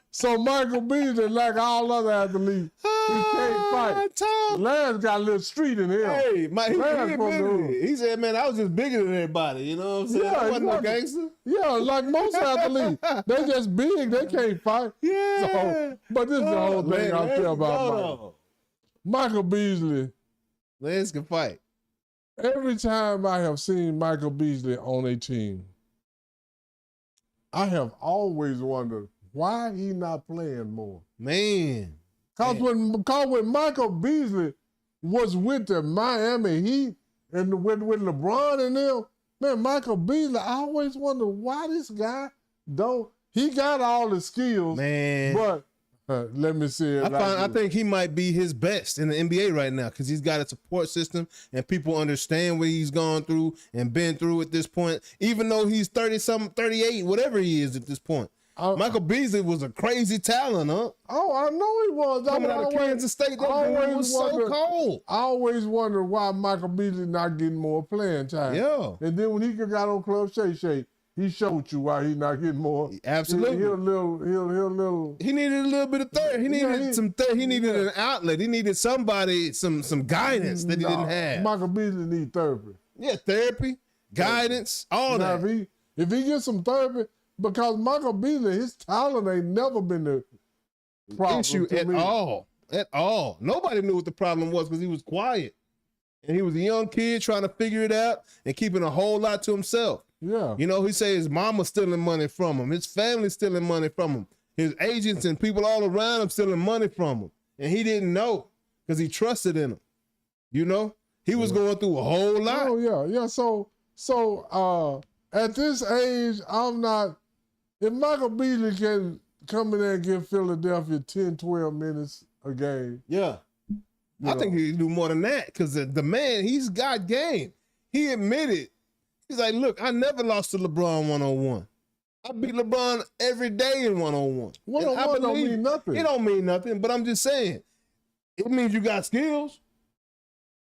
So Michael Beasley, like all other athletes, he can't fight. Lance got a little street in him. Hey, he said, man, I was just bigger than everybody. You know what I'm saying? Yeah, I wasn't no gangster. Yeah, like most athletes. They just big, they can't fight. Yeah. So, but this is the whole thing I'll tell about Michael Beasley. Lance can fight. Every time I have seen Michael Beasley on a team, I have always wondered why he not playing more. Man. Cause when Michael Beasley was with the Miami Heat and with LeBron and them, man, Michael Beasley, I always wondered why this guy he got all the skills, man. But let me see it. I think he might be his best in the NBA right now because he's got a support system and people understand what he's gone through and been through at this point, even though he's 30-something, 38, whatever he is at this point. Michael Beasley was a crazy talent, huh? Oh, I know he was. Coming out of Kansas State, that boy was so cold. I always wondered why Michael Beasley not getting more playing time. Yeah. And then when he got on Club Shay, he showed you why he not getting more. Absolutely. He needed a little bit of third. He needed He needed an outlet. He needed somebody, some guidance that he didn't have. Michael Beasley need therapy. Yeah, therapy, guidance, all that. If he gets some therapy, because Michael Beasley, his talent ain't never been the problem issue at all. At all. Nobody knew what the problem was because he was quiet. And he was a young kid trying to figure it out and keeping a whole lot to himself. Yeah. You know, he said his mama stealing money from him. His family stealing money from him. His agents and people all around him stealing money from him. And he didn't know because he trusted in them. You know? He was going through a whole lot. Oh, yeah. So at this age, if Michael Beasley can come in there and give Philadelphia 10, 12 minutes a game. Yeah. I think he can do more than that because the man, he's got game. He admitted, he's like, look, I never lost to LeBron one-on-one. I beat LeBron every day in one-on-one. One-on-one don't mean nothing. It don't mean nothing, but I'm just saying, it means you got skills.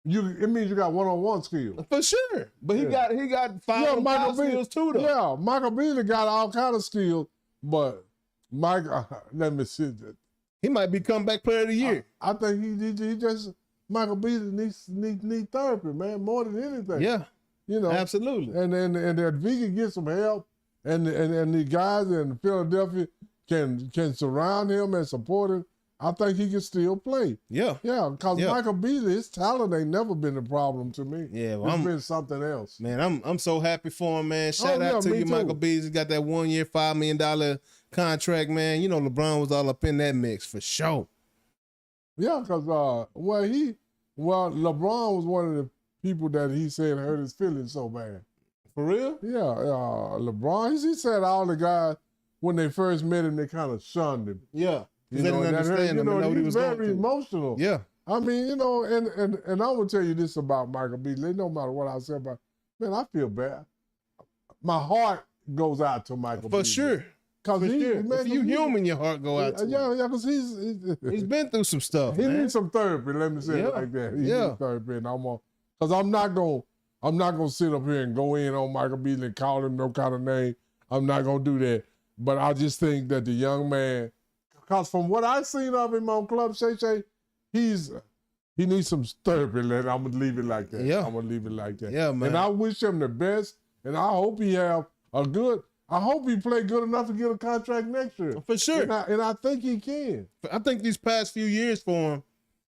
It means you got one-on-one skills. For sure. But he got 5 skills too, though. Yeah, Michael Beasley got all kind of skills, but let me see that. He might be comeback player of the year. I think he just Michael Beasley needs therapy, man, more than anything. Yeah. You know. Absolutely. And if he can get some help and the guys in Philadelphia can surround him and support him, I think he can still play. Yeah. Yeah, because Michael Beasley, his talent ain't never been a problem to me. Yeah, well, it's been something else. Man, I'm so happy for him, man. Shout out to you, too. Michael Beasley. Got that 1 year, $5 million contract, man. You know LeBron was all up in that mix for sure. Yeah, because LeBron was one of the people that he said hurt his feelings so bad. For real? Yeah, LeBron, he said all the guys, when they first met him, they kind of shunned him. Yeah. They didn't understand him and know what he was going very through. emotional. Yeah. I mean, you know, and I'm going to tell you this about Michael Beasley. No matter what I say about man, I feel bad. My heart goes out to Michael Beasley. For sure. Because if you human, your heart go out to him. Yeah, because he's been through some stuff. He needs some therapy, let me say it like that. He needs therapy, and because I'm not gonna sit up here and go in on Michael Beasley and call him no kind of name. I'm not gonna do that. But I just think that the young man, because from what I've seen of him on Club Shay, he needs some therapy. I'm gonna leave it like that. Yeah. I'm gonna leave it like that. Yeah, man. And I wish him the best, and I hope he play good enough to get a contract next year. For sure. And I think he can. I think these past few years for him,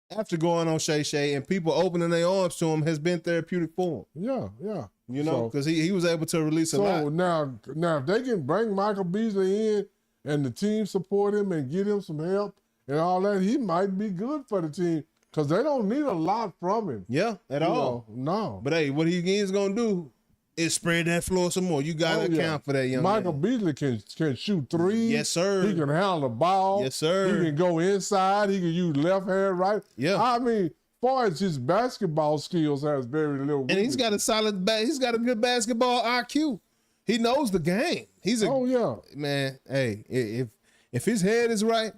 after going on Shay and people opening their arms to him, has been therapeutic for him. Yeah. You know, because he was able to release a lot. So now if they can bring Michael Beasley in and the team support him and get him some help and all that, he might be good for the team because they don't need a lot from him. Yeah, at all. No. But hey, what he is gonna do is spread that floor some more. You gotta account for that young Michael man. Beasley can shoot threes. Yes, sir. He can handle the ball. Yes, sir. He can go inside. He can use left hand, right. Yeah. I mean, as far as his basketball skills has very little. And he's got a solid he's got a good basketball IQ. He knows the game. He's a man. Hey, if his head is right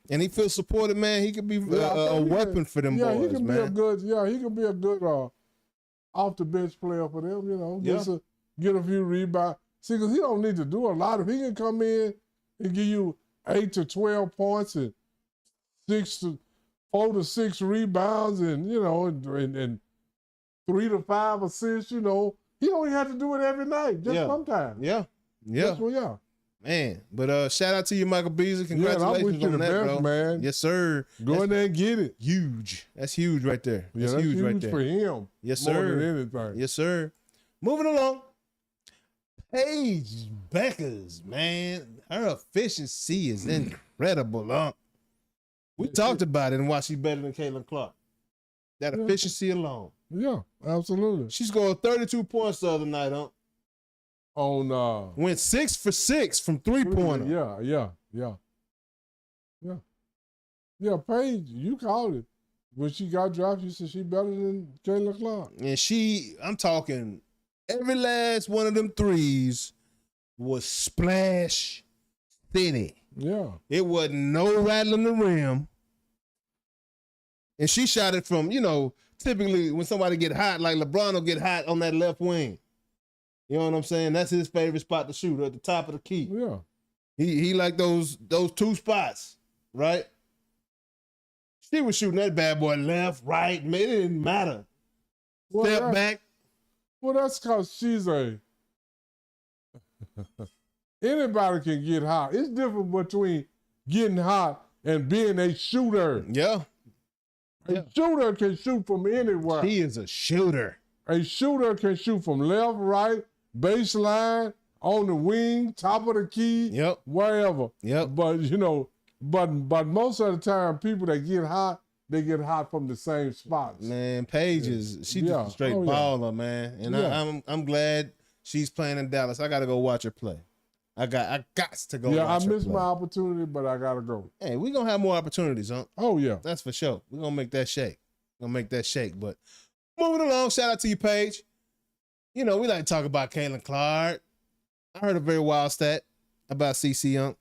and he feels supported, man, he could be a weapon for them boys, he can man. be a good. Yeah, he can be a good off the bench player for them. You know, just get a few rebounds. See, because he don't need to do a lot. If he can come in and give you 8 to 12 points and 4 to 6 rebounds, and you know, and 3 to 5 assists, you know. He don't even have to do it every night, just sometimes. Yeah. Man, but shout out to you, Michael Beasley. Congratulations on that, bro. Man. Yes, sir. Go in there and get it. Huge. That's huge right there. That's huge right there. For him. Yes, more sir. than anything. Yes, sir. Moving along. Paige Bueckers, man. Her efficiency is incredible. We talked about it and why she's better than Caitlin Clark. That efficiency alone. Yeah, absolutely. She scored 32 points the other night, went 6 for 6 from 3-pointer. Yeah, Paige, you called it. When she got drafted, you said she better than Caitlin Clark. And I'm talking, every last one of them threes was splash city. Yeah. It wasn't no rattling the rim. And she shot it from, you know, typically when somebody get hot, like LeBron will get hot on that left wing. You know what I'm saying? That's his favorite spot to shoot, at the top of the key. Yeah. He like those 2 spots, right? She was shooting that bad boy left, right, it didn't matter. Step back. Well, that's because she's anybody can get hot. It's different between getting hot and being a shooter. Yeah. A shooter can shoot from anywhere. He is a shooter. A shooter can shoot from left, right, baseline, on the wing, top of the key, wherever. Yep. But you know, but most of the time, people that get hot, they get hot from the same spots. Man, Paige she's just a straight baller, man. And I'm glad she's playing in Dallas. I gotta go watch her play. I got to go. Yeah, watch I her missed play. my opportunity, but I gotta go. Hey, we're gonna have more opportunities, huh? Oh yeah, that's for sure. We're gonna make that shake. But moving along, shout out to you, Paige. You know, we like to talk about Caitlin Clark. I heard a very wild stat about CC Young.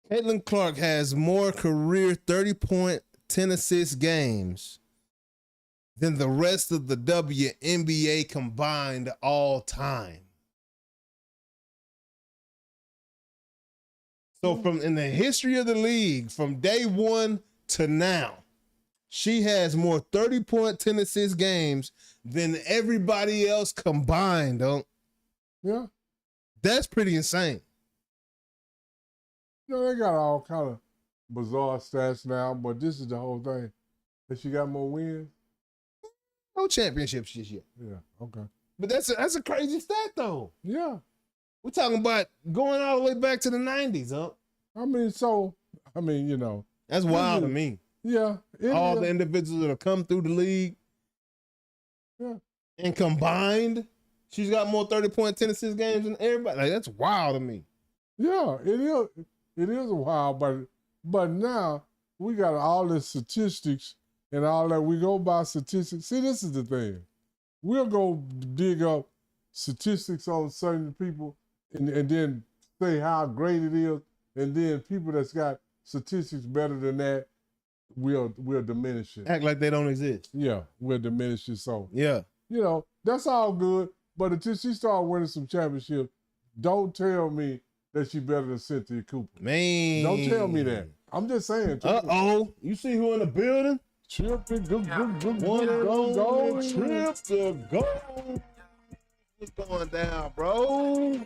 Caitlin Clark has more career 30-point, 10-assist games than the rest of the WNBA combined all time. So from in the history of the league, from day one to now, she has more 30-point, 10-assist games than everybody else combined. Yeah. That's pretty insane. You know, they got all kind of bizarre stats now, but this is the whole thing. That she got more wins? No championships this year. Yeah, okay. But that's a crazy stat, though. Yeah. We're talking about going all the way back to the 90s, you know. That's wild to me. Yeah. All the individuals that have come through the league. Yeah. And combined, she's got more 30-point, 10-assist games than everybody. Like, that's wild to me. Yeah, it is. It is wild, but now we got all the statistics and all that. We go by statistics. See, this is the thing. We'll go dig up statistics on certain people and then say how great it is. And then people that's got statistics better than that, we'll diminish it. Act like they don't exist. Yeah, we'll diminish it. So, yeah. You know, that's all good. But until she started winning some championships, don't tell me that she better than Cynthia Cooper. Man. Don't tell me that. I'm just saying. Uh-oh. You see who in the building? Trip to go. Trip to go. What's going down, bro?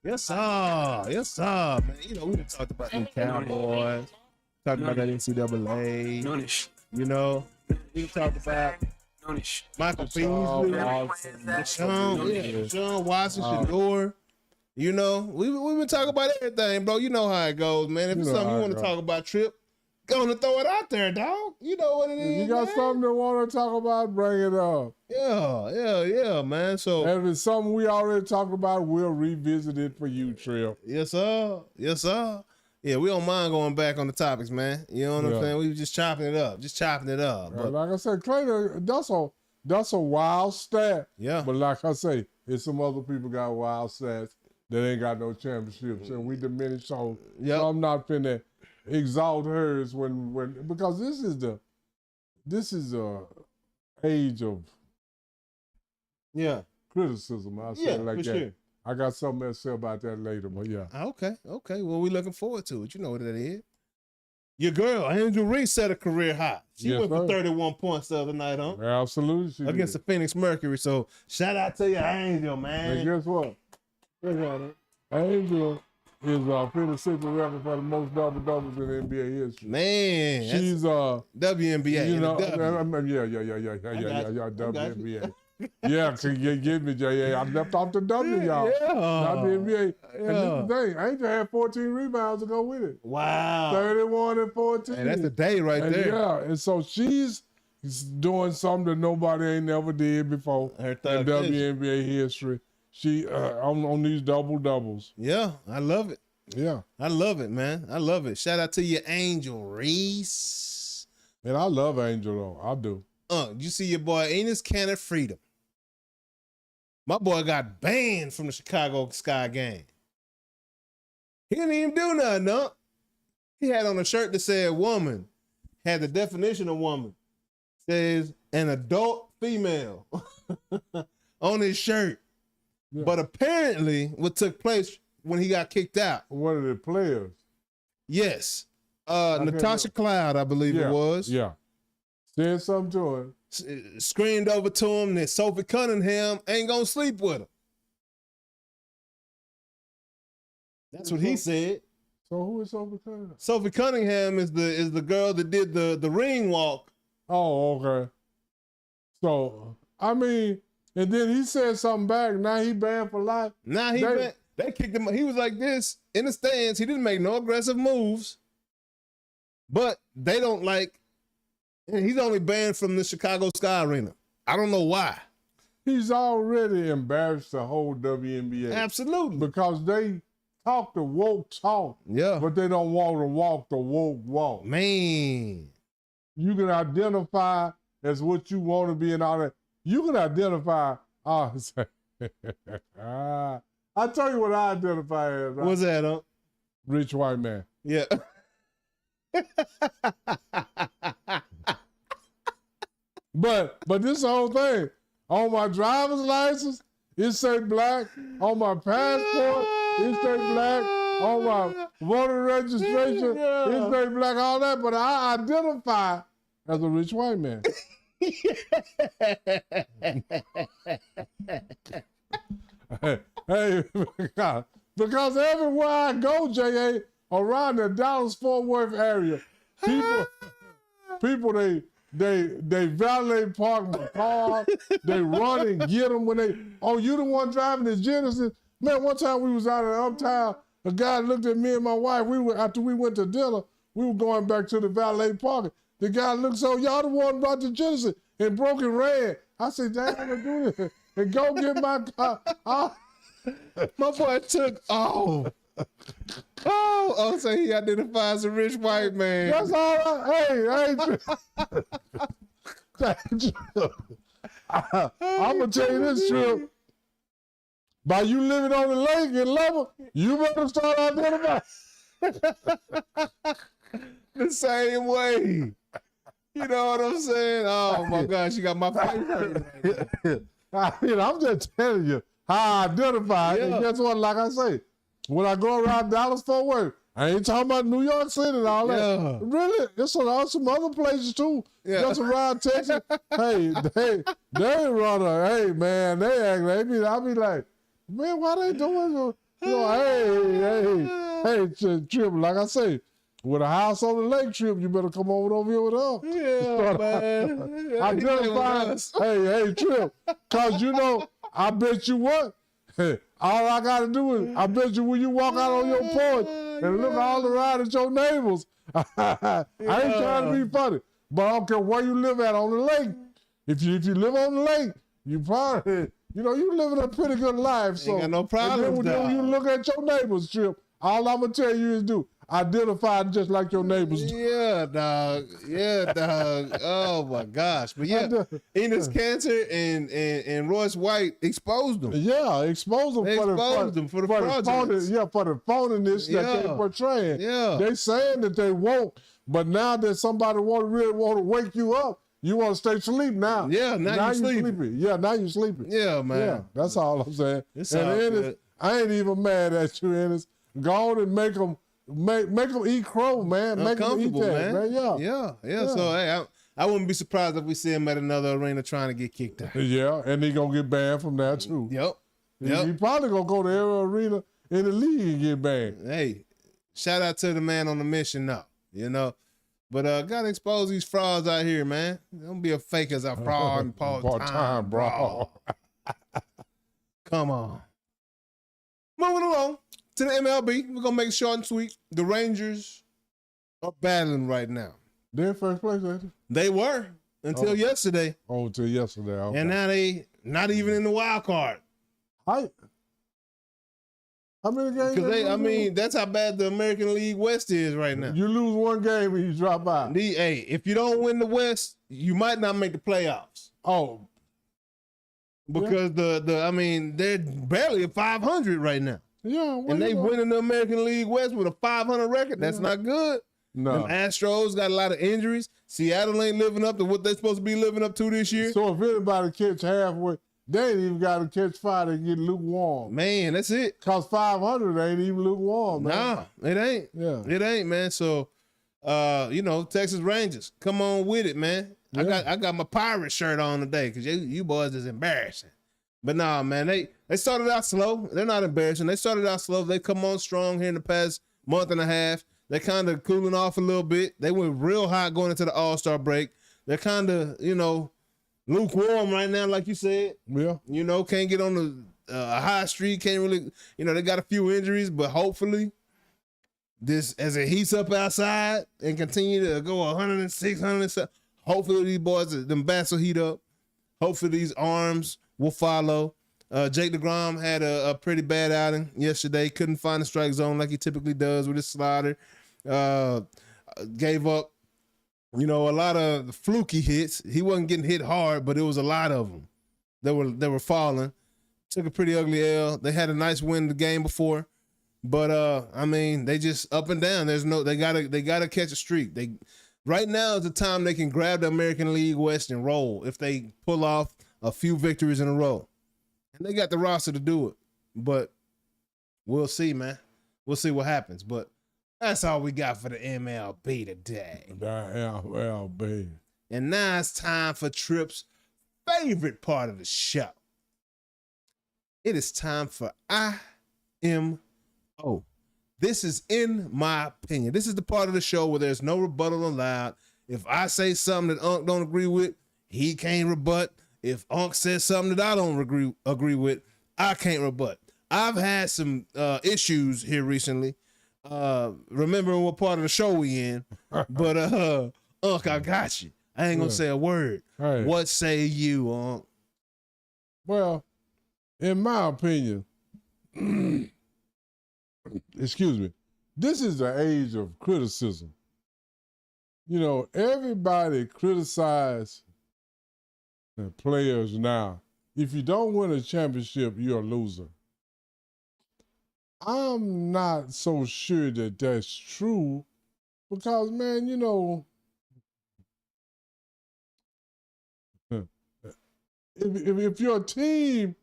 Yes, sir. Yes, sir, man. You know, we done talked about the Cowboys. Talked about that NCAA. Noonish. You know, we talked about Noonish. Michael Beasley, Deshaun Watson, Shador. You know, we've been talking about everything, bro. You know how it goes, man. If it's something you want to talk about, Trip, go on and throw it out there, dog. You know what it is. You got something to want to talk about, bring it up. Yeah, man. So if it's something we already talked about, we'll revisit it for you, Trip. Yes, sir. Yeah, we don't mind going back on the topics, man. You know what I'm saying? We were just chopping it up. But like I said, Clayton, that's a wild stat. Yeah. But like I say, if some other people got wild stats that ain't got no championships, and we diminish so I'm not finna exalt hers because this is the age of criticism. I'll say it like that. Sure. I got something else to say about that later, but yeah. Okay. Well, we're looking forward to it. You know what that is. Your girl, Angel Reese, set a career high. She went for 31 points the other night, huh? Absolutely. Against the Phoenix Mercury. So shout out to your Angel, man. And guess what? Angel is finna set the record for the most double-doubles in NBA history. Man. She's WNBA. You know, WNBA. Yeah, give me J.A. I left off the W, y'all. Not the NBA. And this is the thing. Angel had 14 rebounds to go with it. Wow. 31 and 14. And that's the day right there. Yeah, and so she's doing something that nobody ain't never did before in WNBA history. She on these double-doubles. Yeah, I love it. Yeah. I love it, man. I love it. Shout out to your Angel Reese. Man, I love Angel, though. I do. You see your boy Enes Kanter Freedom. My boy got banned from the Chicago Sky game. He didn't even do nothing, no. He had on a shirt that said woman, had the definition of woman. Says an adult female on his shirt. Yeah. But apparently what took place when he got kicked out. One of the players. Yes. Natasha Cloud, I believe it was. Yeah. Said something to him. Screamed over to him that Sophie Cunningham ain't gonna sleep with him. That's what he said. So who is Sophie Cunningham? Sophie Cunningham is the girl that did the ring walk. Oh, okay. So I mean, and then he said something back. Now he banned for life. Now they kicked him. He was like this in the stands. He didn't make no aggressive moves, but they don't like. And he's only banned from the Chicago Sky Arena. I don't know why. He's already embarrassed the whole WNBA. Absolutely. Because they talk the woke talk. Yeah. But they don't want to walk the woke walk. Man. You can identify as what you want to be and all that. You can identify. I tell you what I identify as. Right? What's that, huh? Rich white man. Yeah. But this whole thing, on my driver's license, it say black. On my passport, it say black. On my voter registration, it say black, all that. But I identify as a rich white man. Hey, because everywhere I go, J.A., around the Dallas-Fort Worth area, people they valet park my car, they run and get them when they, oh, you the one driving the Genesis? Man, one time we was out in Uptown, a guy looked at me and my wife, after we went to dinner, we were going back to the valet parking. The guy looked, so y'all the one brought the Genesis and broke and ran. I said, damn, I'm gonna do this and go get my car. My boy took off. Oh, so he identifies as a rich white man. That's all hey. I'm going to tell you this, Trip. By you living on the lake in Lubbock, you better start identifying. The same way. You know what I'm saying? Oh, my gosh, you got my face. I'm just telling you how I identify. And guess what? Like I say, when I go around Dallas-Fort Worth, I ain't talking about New York City and all that. Yeah. Really, there's some other places too. Yeah. Just around Texas. Hey, they run hey man, they act like I be like, man, why they doing so? You know, hey, Trip, like I say, with a house on the lake, Trip, you better come over here with us. Yeah, man. Identify. Hey, Trip, cause you know, I bet you what. All I got to do is, I bet you when you walk out on your porch and look all around at your neighbors, I ain't trying to be funny, but I don't care where you live at on the lake. If you live on the lake, you probably, you living a pretty good life. So ain't got no problem. And then when you look at your neighbors, Trip, all I'm going to tell you is identify just like your neighbors do. Yeah, dog. Yeah, dog. Oh my gosh. But yeah, Enos Cancer and Royce White exposed them. Yeah, exposed them for the phoniness that they portraying. Yeah. They saying that they won't, but now that somebody really want to wake you up, you want to stay asleep now. Yeah, now you sleepy. Yeah, now you sleeping. Yeah, man. Yeah, that's all I'm saying. It's and all Ennis, good. I ain't even mad at you, Ennis. Go on and make them eat crow, man. Make them eat that, man. Yeah. So hey, I wouldn't be surprised if we see him at another arena trying to get kicked out. Yeah, and he gonna get banned from that too. Yep. He probably gonna go to every arena in the league and get banned. Hey, shout out to the man on the mission now, But gotta expose these frauds out here, man. Don't be a fake as a fraud and part-time brawl. Come on. Moving along to the MLB. We're gonna make it short and sweet. The Rangers are battling right now. They're in first place, ain't They were until yesterday. Oh, until yesterday. Okay. And now they not even in the wild card. How many games? Because that's how bad the American League West is right now. You lose one game and you drop by. Hey, if you don't win the West, you might not make the playoffs. Oh. Because they're barely at 500 right now. Yeah. And they winning the American League West with a 500 record. That's not good. No. Them Astros got a lot of injuries. Seattle ain't living up to what they're supposed to be living up to this year. So if anybody catch halfway, they ain't even got to catch fire to get lukewarm. Man, that's it. Because 500 ain't even lukewarm, man. Nah, it ain't. Yeah. It ain't, man. So, Texas Rangers, come on with it, man. Yeah. I got my pirate shirt on today because you boys is embarrassing. But nah, man, they started out slow. They're not embarrassing. They started out slow. They come on strong here in the past month and a half. They're kind of cooling off a little bit. They went real hot going into the All-Star break. They're kind of, lukewarm right now, like you said. Yeah. Can't get on the high street. Can't really, they got a few injuries, but hopefully this, as it heats up outside and continue to go 106, 107, hopefully these boys, them bats will heat up. Hopefully these arms will follow. Jake DeGrom had a pretty bad outing yesterday. Couldn't find the strike zone like he typically does with his slider. Gave up, a lot of fluky hits. He wasn't getting hit hard, but it was a lot of them that were falling. Took a pretty ugly L. They had a nice win the game before, but they just up and down. They gotta catch a streak. Right now is the time they can grab the American League West and roll if they pull off a few victories in a row. And they got the roster to do it. But we'll see, man. We'll see what happens. But that's all we got for the MLB today. The MLB. And now it's time for Trip's favorite part of the show. It is time for IMO. This is in my opinion. This is the part of the show where there's no rebuttal allowed. If I say something that Unc don't agree with, he can't rebut. If Unc says something that I don't agree with, I can't rebut. I've had some issues here recently, remembering what part of the show we in. But Unc, I got you. I ain't gonna say a word. Right. What say you, Unc? Well, in my opinion, excuse me, this is the age of criticism. Everybody criticize the players now. If you don't win a championship, you're a loser. I'm not so sure that that's true because, man, if your team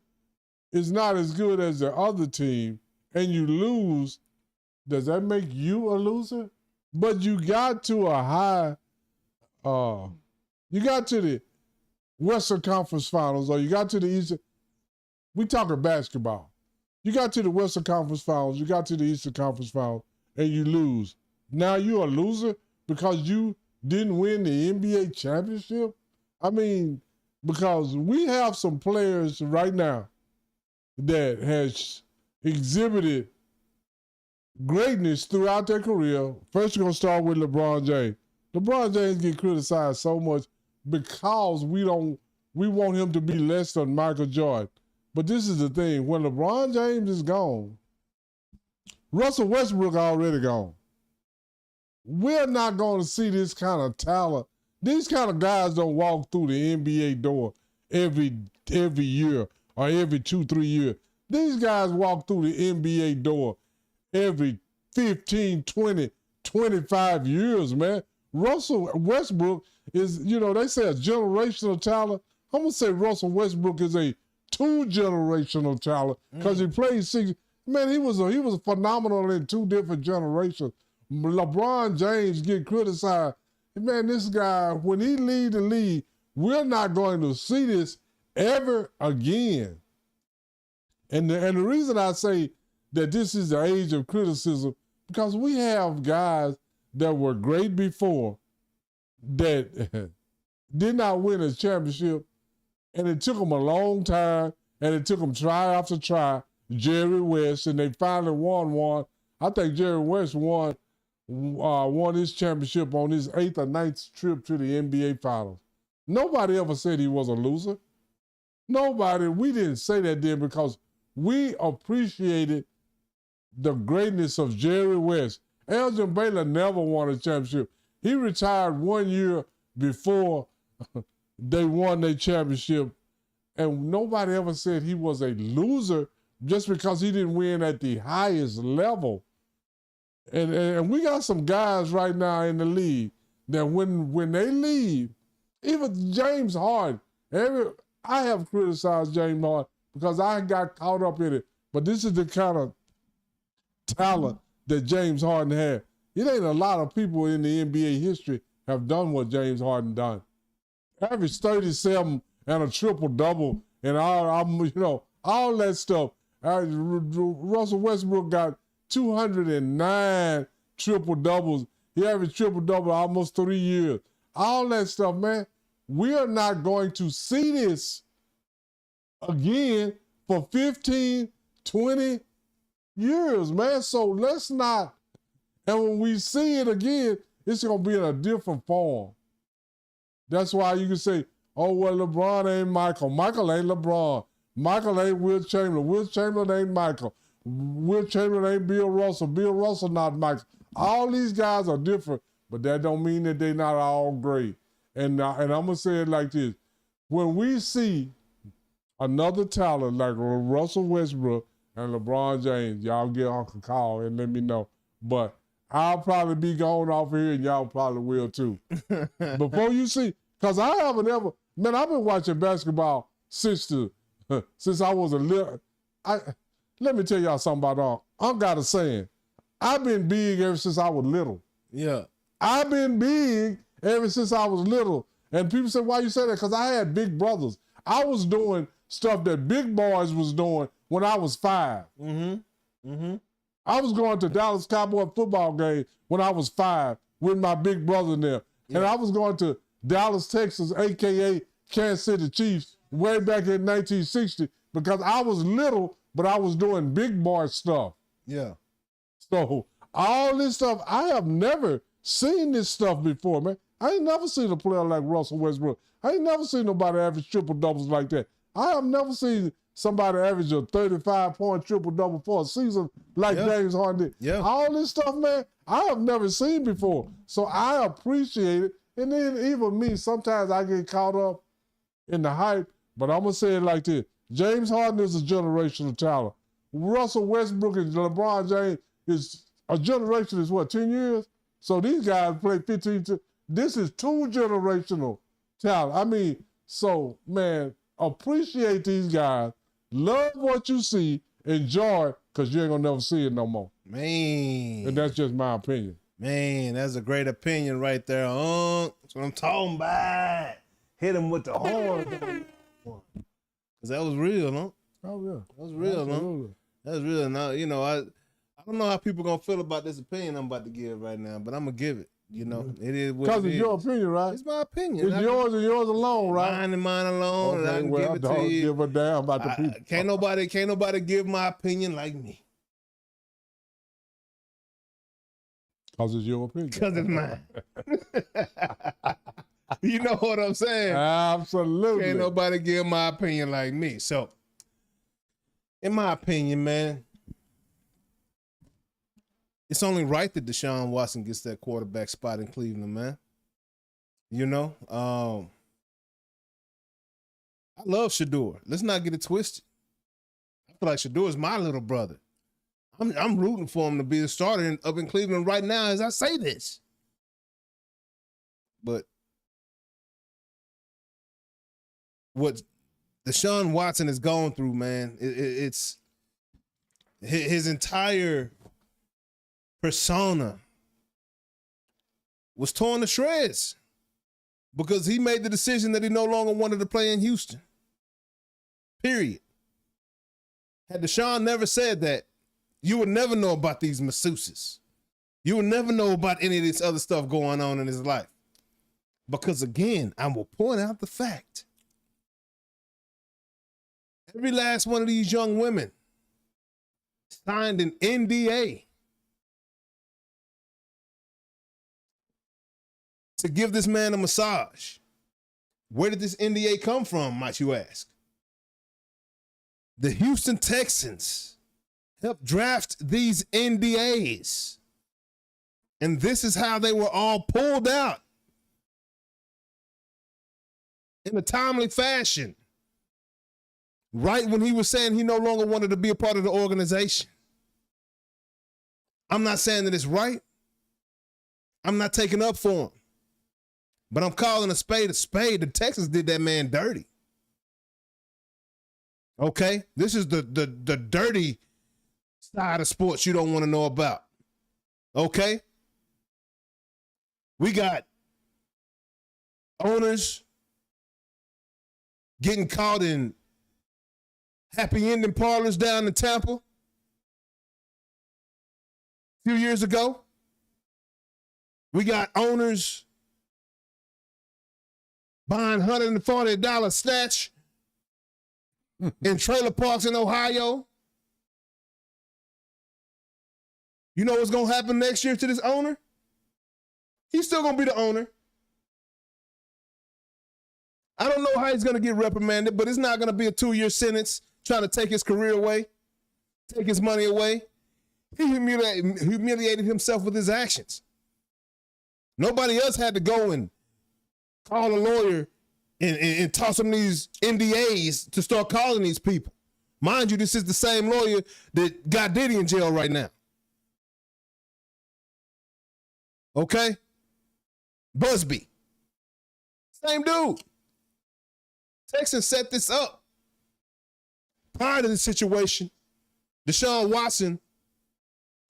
is not as good as the other team and you lose, does that make you a loser? But you got to a high, you got to the Western Conference Finals, or you got to the Eastern. We talking basketball. You got to the Western Conference Finals, you got to the Eastern Conference Finals, and you lose. Now you're a loser because you didn't win the NBA championship? Because we have some players right now that has exhibited greatness throughout their career. First, you're going to start with LeBron James. LeBron James get criticized so much because we want him to be less than Michael Jordan. But this is the thing. When LeBron James is gone, Russell Westbrook already gone. We're not going to see this kind of talent. These kind of guys don't walk through the NBA door every year or every 2-3 years. These guys walk through the NBA door every 15, 20, 25 years, man. Russell Westbrook is, they say a generational talent. I'm going to say Russell Westbrook is a 2-generational talent because he played 6. Man, he was phenomenal in 2 different generations. LeBron James get criticized. Man, this guy, when he leave the league, we're not going to see this ever again. And the reason I say that this is the age of criticism, because we have guys that were great before that did not win a championship, and it took them a long time, and it took them try after try. Jerry West, and they finally won one. I think Jerry West won his championship on his 8th or 9th trip to the NBA Finals. Nobody ever said he was a loser. Nobody. We didn't say that then because we appreciated the greatness of Jerry West. Elgin Baylor never won a championship. He retired 1 year before they won their championship, and nobody ever said he was a loser just because he didn't win at the highest level. And we got some guys right now in the league that when they leave, even James Harden, I have criticized James Harden because I got caught up in it, but this is the kind of talent that James Harden had. It ain't a lot of people in the NBA history have done what James Harden done. Average 37 and a triple-double and all that stuff. Russell Westbrook got 209 triple-doubles. He averaged triple-double almost 3 years. All that stuff, man. We are not going to see this again for 15, 20 years, man. So let's not. And when we see it again, it's going to be in a different form. That's why you can say, oh, well, LeBron ain't Michael. Michael ain't LeBron. Michael ain't Will Chamberlain. Will Chamberlain ain't Michael. Will Chamberlain ain't Bill Russell. Bill Russell not Michael. All these guys are different, but that don't mean that they're not all great. And I'm going to say it like this. When we see another talent like Russell Westbrook and LeBron James, y'all get Uncle Call and let me know. But I'll probably be going off here and y'all probably will too. Before you see, because I haven't ever, man, I've been watching basketball since I was a little. Let me tell y'all something about Unc got a saying. I've been big ever since I was little. Yeah. I've been big ever since I was little. And people say, why you say that? Because I had big brothers. I was doing stuff that big boys was doing when I was 5. Mm-hmm. Mm-hmm. I was going to Dallas Cowboy football games when I was 5 with my big brother there. Yeah. And I was going to Dallas, Texas, a.k.a. Kansas City Chiefs, way back in 1960 because I was little, but I was doing big boy stuff. Yeah. So all this stuff, I have never seen this stuff before, man. I ain't never seen a player like Russell Westbrook. I ain't never seen nobody average triple-doubles like that. I have never seen somebody average a 35-point triple-double for a season like James Harden did. Yeah. All this stuff, man, I have never seen before. So I appreciate it. And then even me, sometimes I get caught up in the hype, but I'm going to say it like this. James Harden is a generational talent. Russell Westbrook and LeBron James is a generation is what, 10 years? So these guys play 15. This is 2 generational talent. I mean, so, man, appreciate these guys. Love what you see. Enjoy it, because you ain't going to never see it no more. Man. And that's just my opinion. Man, that's a great opinion right there, That's what I'm talking about. Hit him with the horn. Because that was real, huh? Oh, yeah. That was real, huh? That's real. Now, I don't know how people going to feel about this opinion I'm about to give right now, but I'm going to give it. You know, it is what Because it it's is. your opinion, right? It's my opinion. It's yours and yours alone, right? Mine and mine alone. And I Okay, can well, give I it to don't you. give a damn about the people. Can't nobody give my opinion like me. Because it's your opinion. Because it's mine. You know what I'm saying? Absolutely. Can't nobody give my opinion like me. So, in my opinion, man, it's only right that Deshaun Watson gets that quarterback spot in Cleveland, man. You know, I love Shador. Let's not get it twisted. I feel like Shador is my little brother. I'm rooting for him to be the starter up in Cleveland right now as I say this. But what Deshaun Watson has gone through, man, it's his entire persona was torn to shreds because he made the decision that he no longer wanted to play in Houston. Period. Had Deshaun never said that, you would never know about these masseuses. You would never know about any of this other stuff going on in his life. Because again, I will point out the fact. Every last one of these young women signed an NDA to give this man a massage. Where did this NDA come from, might you ask? The Houston Texans helped draft these NDAs. And this is how they were all pulled out in a timely fashion. Right when he was saying he no longer wanted to be a part of the organization. I'm not saying that it's right. I'm not taking up for him. But I'm calling a spade a spade. The Texans did that man dirty. Okay? This is the dirty side of sports you don't want to know about. Okay? We got owners getting caught in happy ending parlors down in Tampa a few years ago. We got owners buying $140 snatch in trailer parks in Ohio. You know what's going to happen next year to this owner? He's still going to be the owner. I don't know how he's going to get reprimanded, but it's not going to be a 2-year sentence trying to take his career away, take his money away. He humiliated himself with his actions. Nobody else had to go and call a lawyer and toss him these NDAs to start calling these people. Mind you, this is the same lawyer that got Diddy in jail right now. Okay? Busby. Same dude. Texans set this up. Prior to the situation, Deshaun Watson,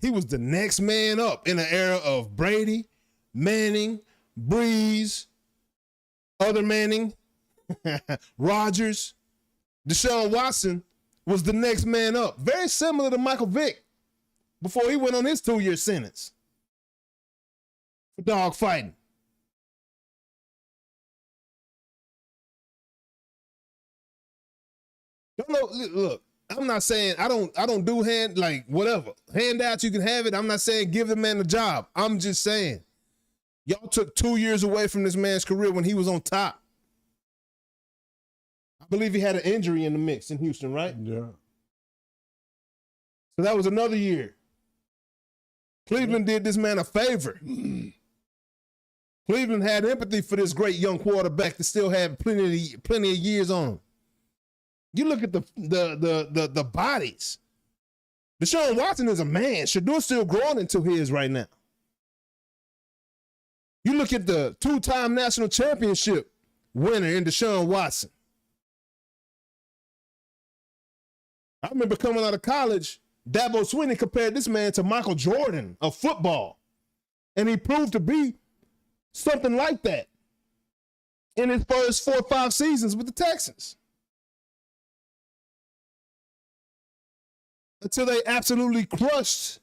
he was the next man up in the era of Brady, Manning, Breeze, other Manning, Rodgers. Deshaun Watson was the next man up. Very similar to Michael Vick before he went on his 2-year sentence for dog fighting. Look, I'm not saying I don't do handouts, you can have it. I'm not saying give the man a job. I'm just saying y'all took 2 years away from this man's career when he was on top. I believe he had an injury in the mix in Houston, right? Yeah. So that was another year. Cleveland did this man a favor. Cleveland had empathy for this great young quarterback that still had plenty of years on him. You look at the bodies. Deshaun Watson is a man. Shador's still growing into his right now. You look at the 2-time national championship winner in Deshaun Watson. I remember coming out of college, Dabo Swinney compared this man to Michael Jordan of football. And he proved to be something like that in his first 4 or 5 seasons with the Texans. Until they absolutely crushed.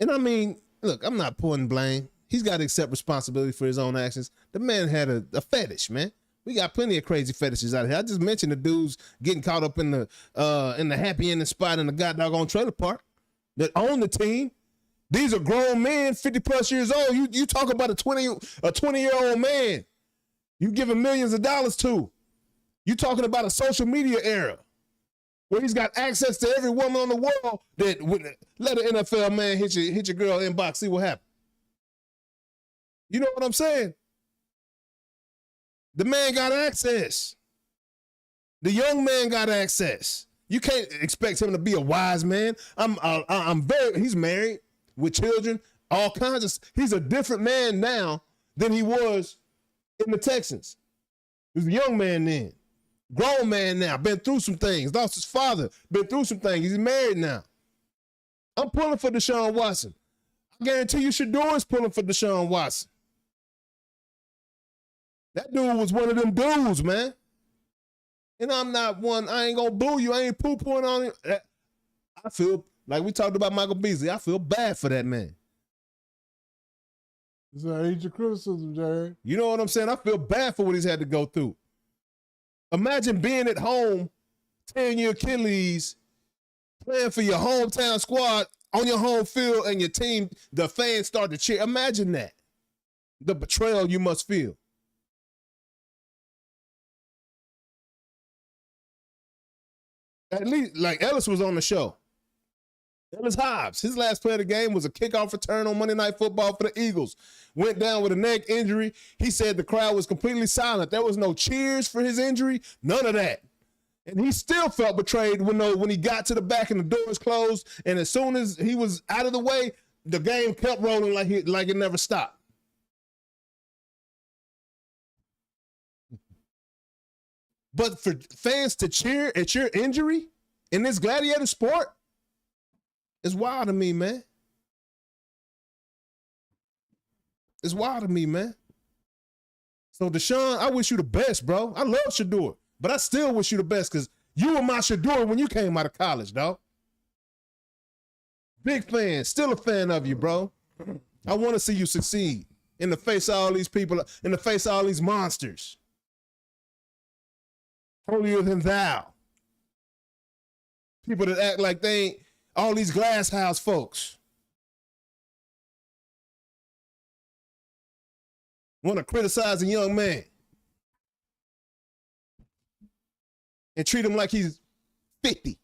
And I mean, look, I'm not pointing blame. He's got to accept responsibility for his own actions. The man had a fetish, man. We got plenty of crazy fetishes out here. I just mentioned the dudes getting caught up in the happy ending spot in the goddamn trailer park that own the team. These are grown men, 50 plus years old. You talk about a 20-year-old man you giving millions of dollars to. You talking about a social media era where he's got access to every woman on the world that would let an NFL man hit your girl inbox, see what happens. You know what I'm saying? The man got access. The young man got access. You can't expect him to be a wise man. He's married with children, all kinds of, he's a different man now than he was in the Texans. He was a young man then. Grown man now, been through some things, lost his father, been through some things. He's married now. I'm pulling for Deshaun Watson. I guarantee you Shador is pulling for Deshaun Watson. That dude was one of them dudes, man. And I'm not one, I ain't gonna boo you, I ain't poo-pooing on him. I feel, like we talked about Michael Beasley, I feel bad for that man. It's an age of criticism, Jerry. You know what I'm saying? I feel bad for what he's had to go through. Imagine being at home, tearing your Achilles, playing for your hometown squad on your home field, and your team, the fans start to cheer. Imagine that. The betrayal you must feel. At least, like Ellis was on the show. Ellis Hobbs, his last play of the game was a kickoff return on Monday Night Football for the Eagles. Went down with a neck injury. He said the crowd was completely silent. There was no cheers for his injury, none of that. And he still felt betrayed when he got to the back and the doors closed. And as soon as he was out of the way, the game kept rolling like it never stopped. But for fans to cheer at your injury in this gladiator sport, it's wild to me, man. It's wild to me, man. So, Deshaun, I wish you the best, bro. I love Shador, but I still wish you the best because you were my Shador when you came out of college, dog. Big fan, still a fan of you, bro. I want to see you succeed in the face of all these people, in the face of all these monsters. Holier than thou. People that act like they ain't all these glass house folks. Want to criticize a young man and treat him like he's 50.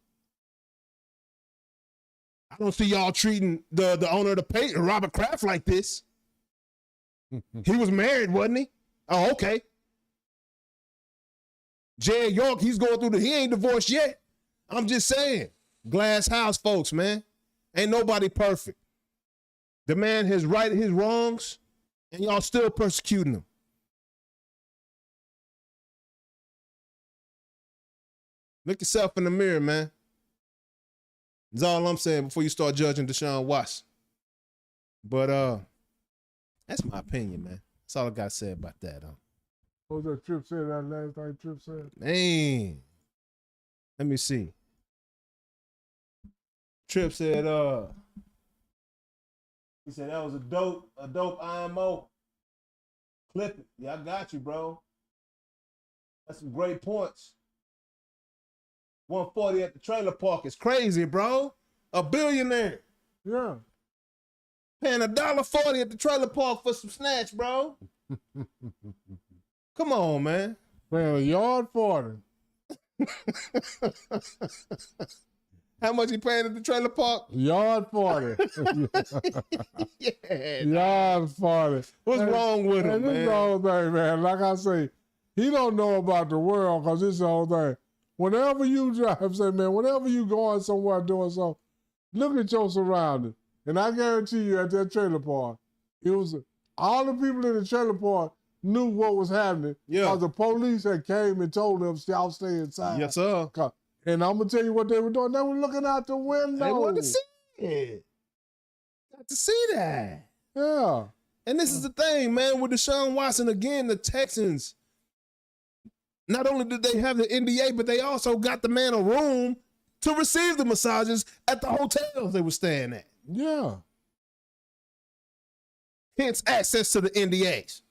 I don't see y'all treating the owner of the Patriots, Robert Kraft, like this. He was married, wasn't he? Oh, okay. Jay York, he's going through he ain't divorced yet. I'm just saying. Glass house folks, man. Ain't nobody perfect. The man has righted his wrongs, and y'all still persecuting him. Look yourself in the mirror, man. That's all I'm saying before you start judging Deshaun Watson. But that's my opinion, man. That's all I got to say about that. What was that Trip said, that last night Trip said? Man. Let me see. Trip said, he said that was a dope IMO. Clip it. Yeah, I got you, bro. That's some great points. 140 at the trailer park is crazy, bro. A billionaire. Yeah. Paying $1.40 at the trailer park for some snacks, bro. Come on, man. Paying $1.40. How much he paying at the trailer park? $1.40. Yeah. $1.40. What's wrong with him, man? This is the whole thing, man. Like I say, he don't know about the world because this is the whole thing. Whenever you drive, say, man, whenever you going somewhere doing something, look at your surroundings. And I guarantee you at that trailer park, it was all the people in the trailer park knew what was happening. Yeah. Because the police had came and told them, y'all stay inside. Yes, sir. And I'm going to tell you what they were doing. They were looking out the window. They wanted to see it. Got to see that. Yeah. And this is the thing, man, with Deshaun Watson, again, the Texans, not only did they have the NDA, but they also got the man a room to receive the massages at the hotels they were staying at. Yeah. hence access to the NDAs.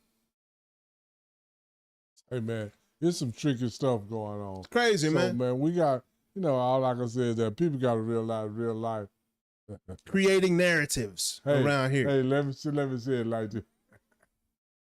Hey, man, there's some tricky stuff going on. It's crazy, man. Man, we got, all I can say is that people got to realize real life. Creating narratives around here. Hey, let me say it like this.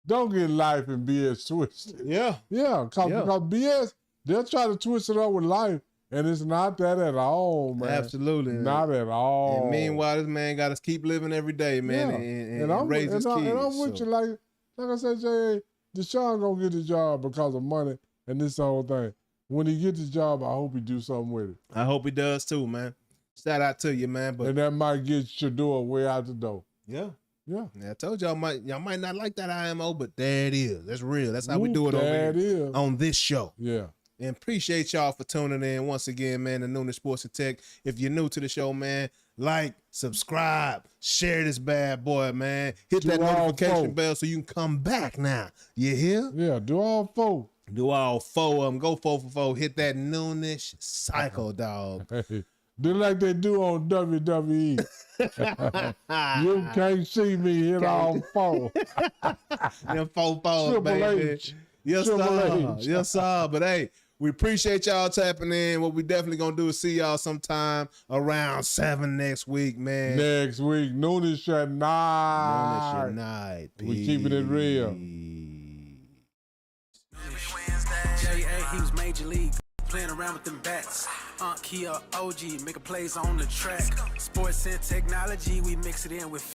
Don't get life and BS twisted. Yeah. Yeah, because BS, they'll try to twist it up with life, and it's not that at all, man. Absolutely. Not at all. And meanwhile, this man got to keep living every day, man, and raise his kids. And I'm with you, like I said, Jay, Deshaun gonna get the job because of money and this whole thing. When he gets the job, I hope he do something with it. I hope he does too, man. Shout out to you, man. But and that might get Shador way out the door. Yeah. Yeah. I told y'all might not like that IMO, but there it is. That's real. That's how we do it over here on this show. Yeah. And appreciate y'all for tuning in once again, man, to Noonish Sports and Tech. If you're new to the show, man, like, subscribe, share this bad boy, man. Hit that notification bell so you can come back now. You hear? Yeah, do all four. Do all four of them. Go 4 for 4. Hit that Noonish cycle, dog. Hey, do like they do on WWE. You can't see me hit all four. Them 4 4s, baby. H. Yes, sir. Yes, sir. But hey, we appreciate y'all tapping in. What we definitely gonna do is see y'all sometime around 7 next week, man. Next week, Noonish at night. Noonish at night. We keeping it real. J.A. he was major league, playing around with them bats. Aunt Kia OG, making plays on the track. Sports and technology, we mix it in with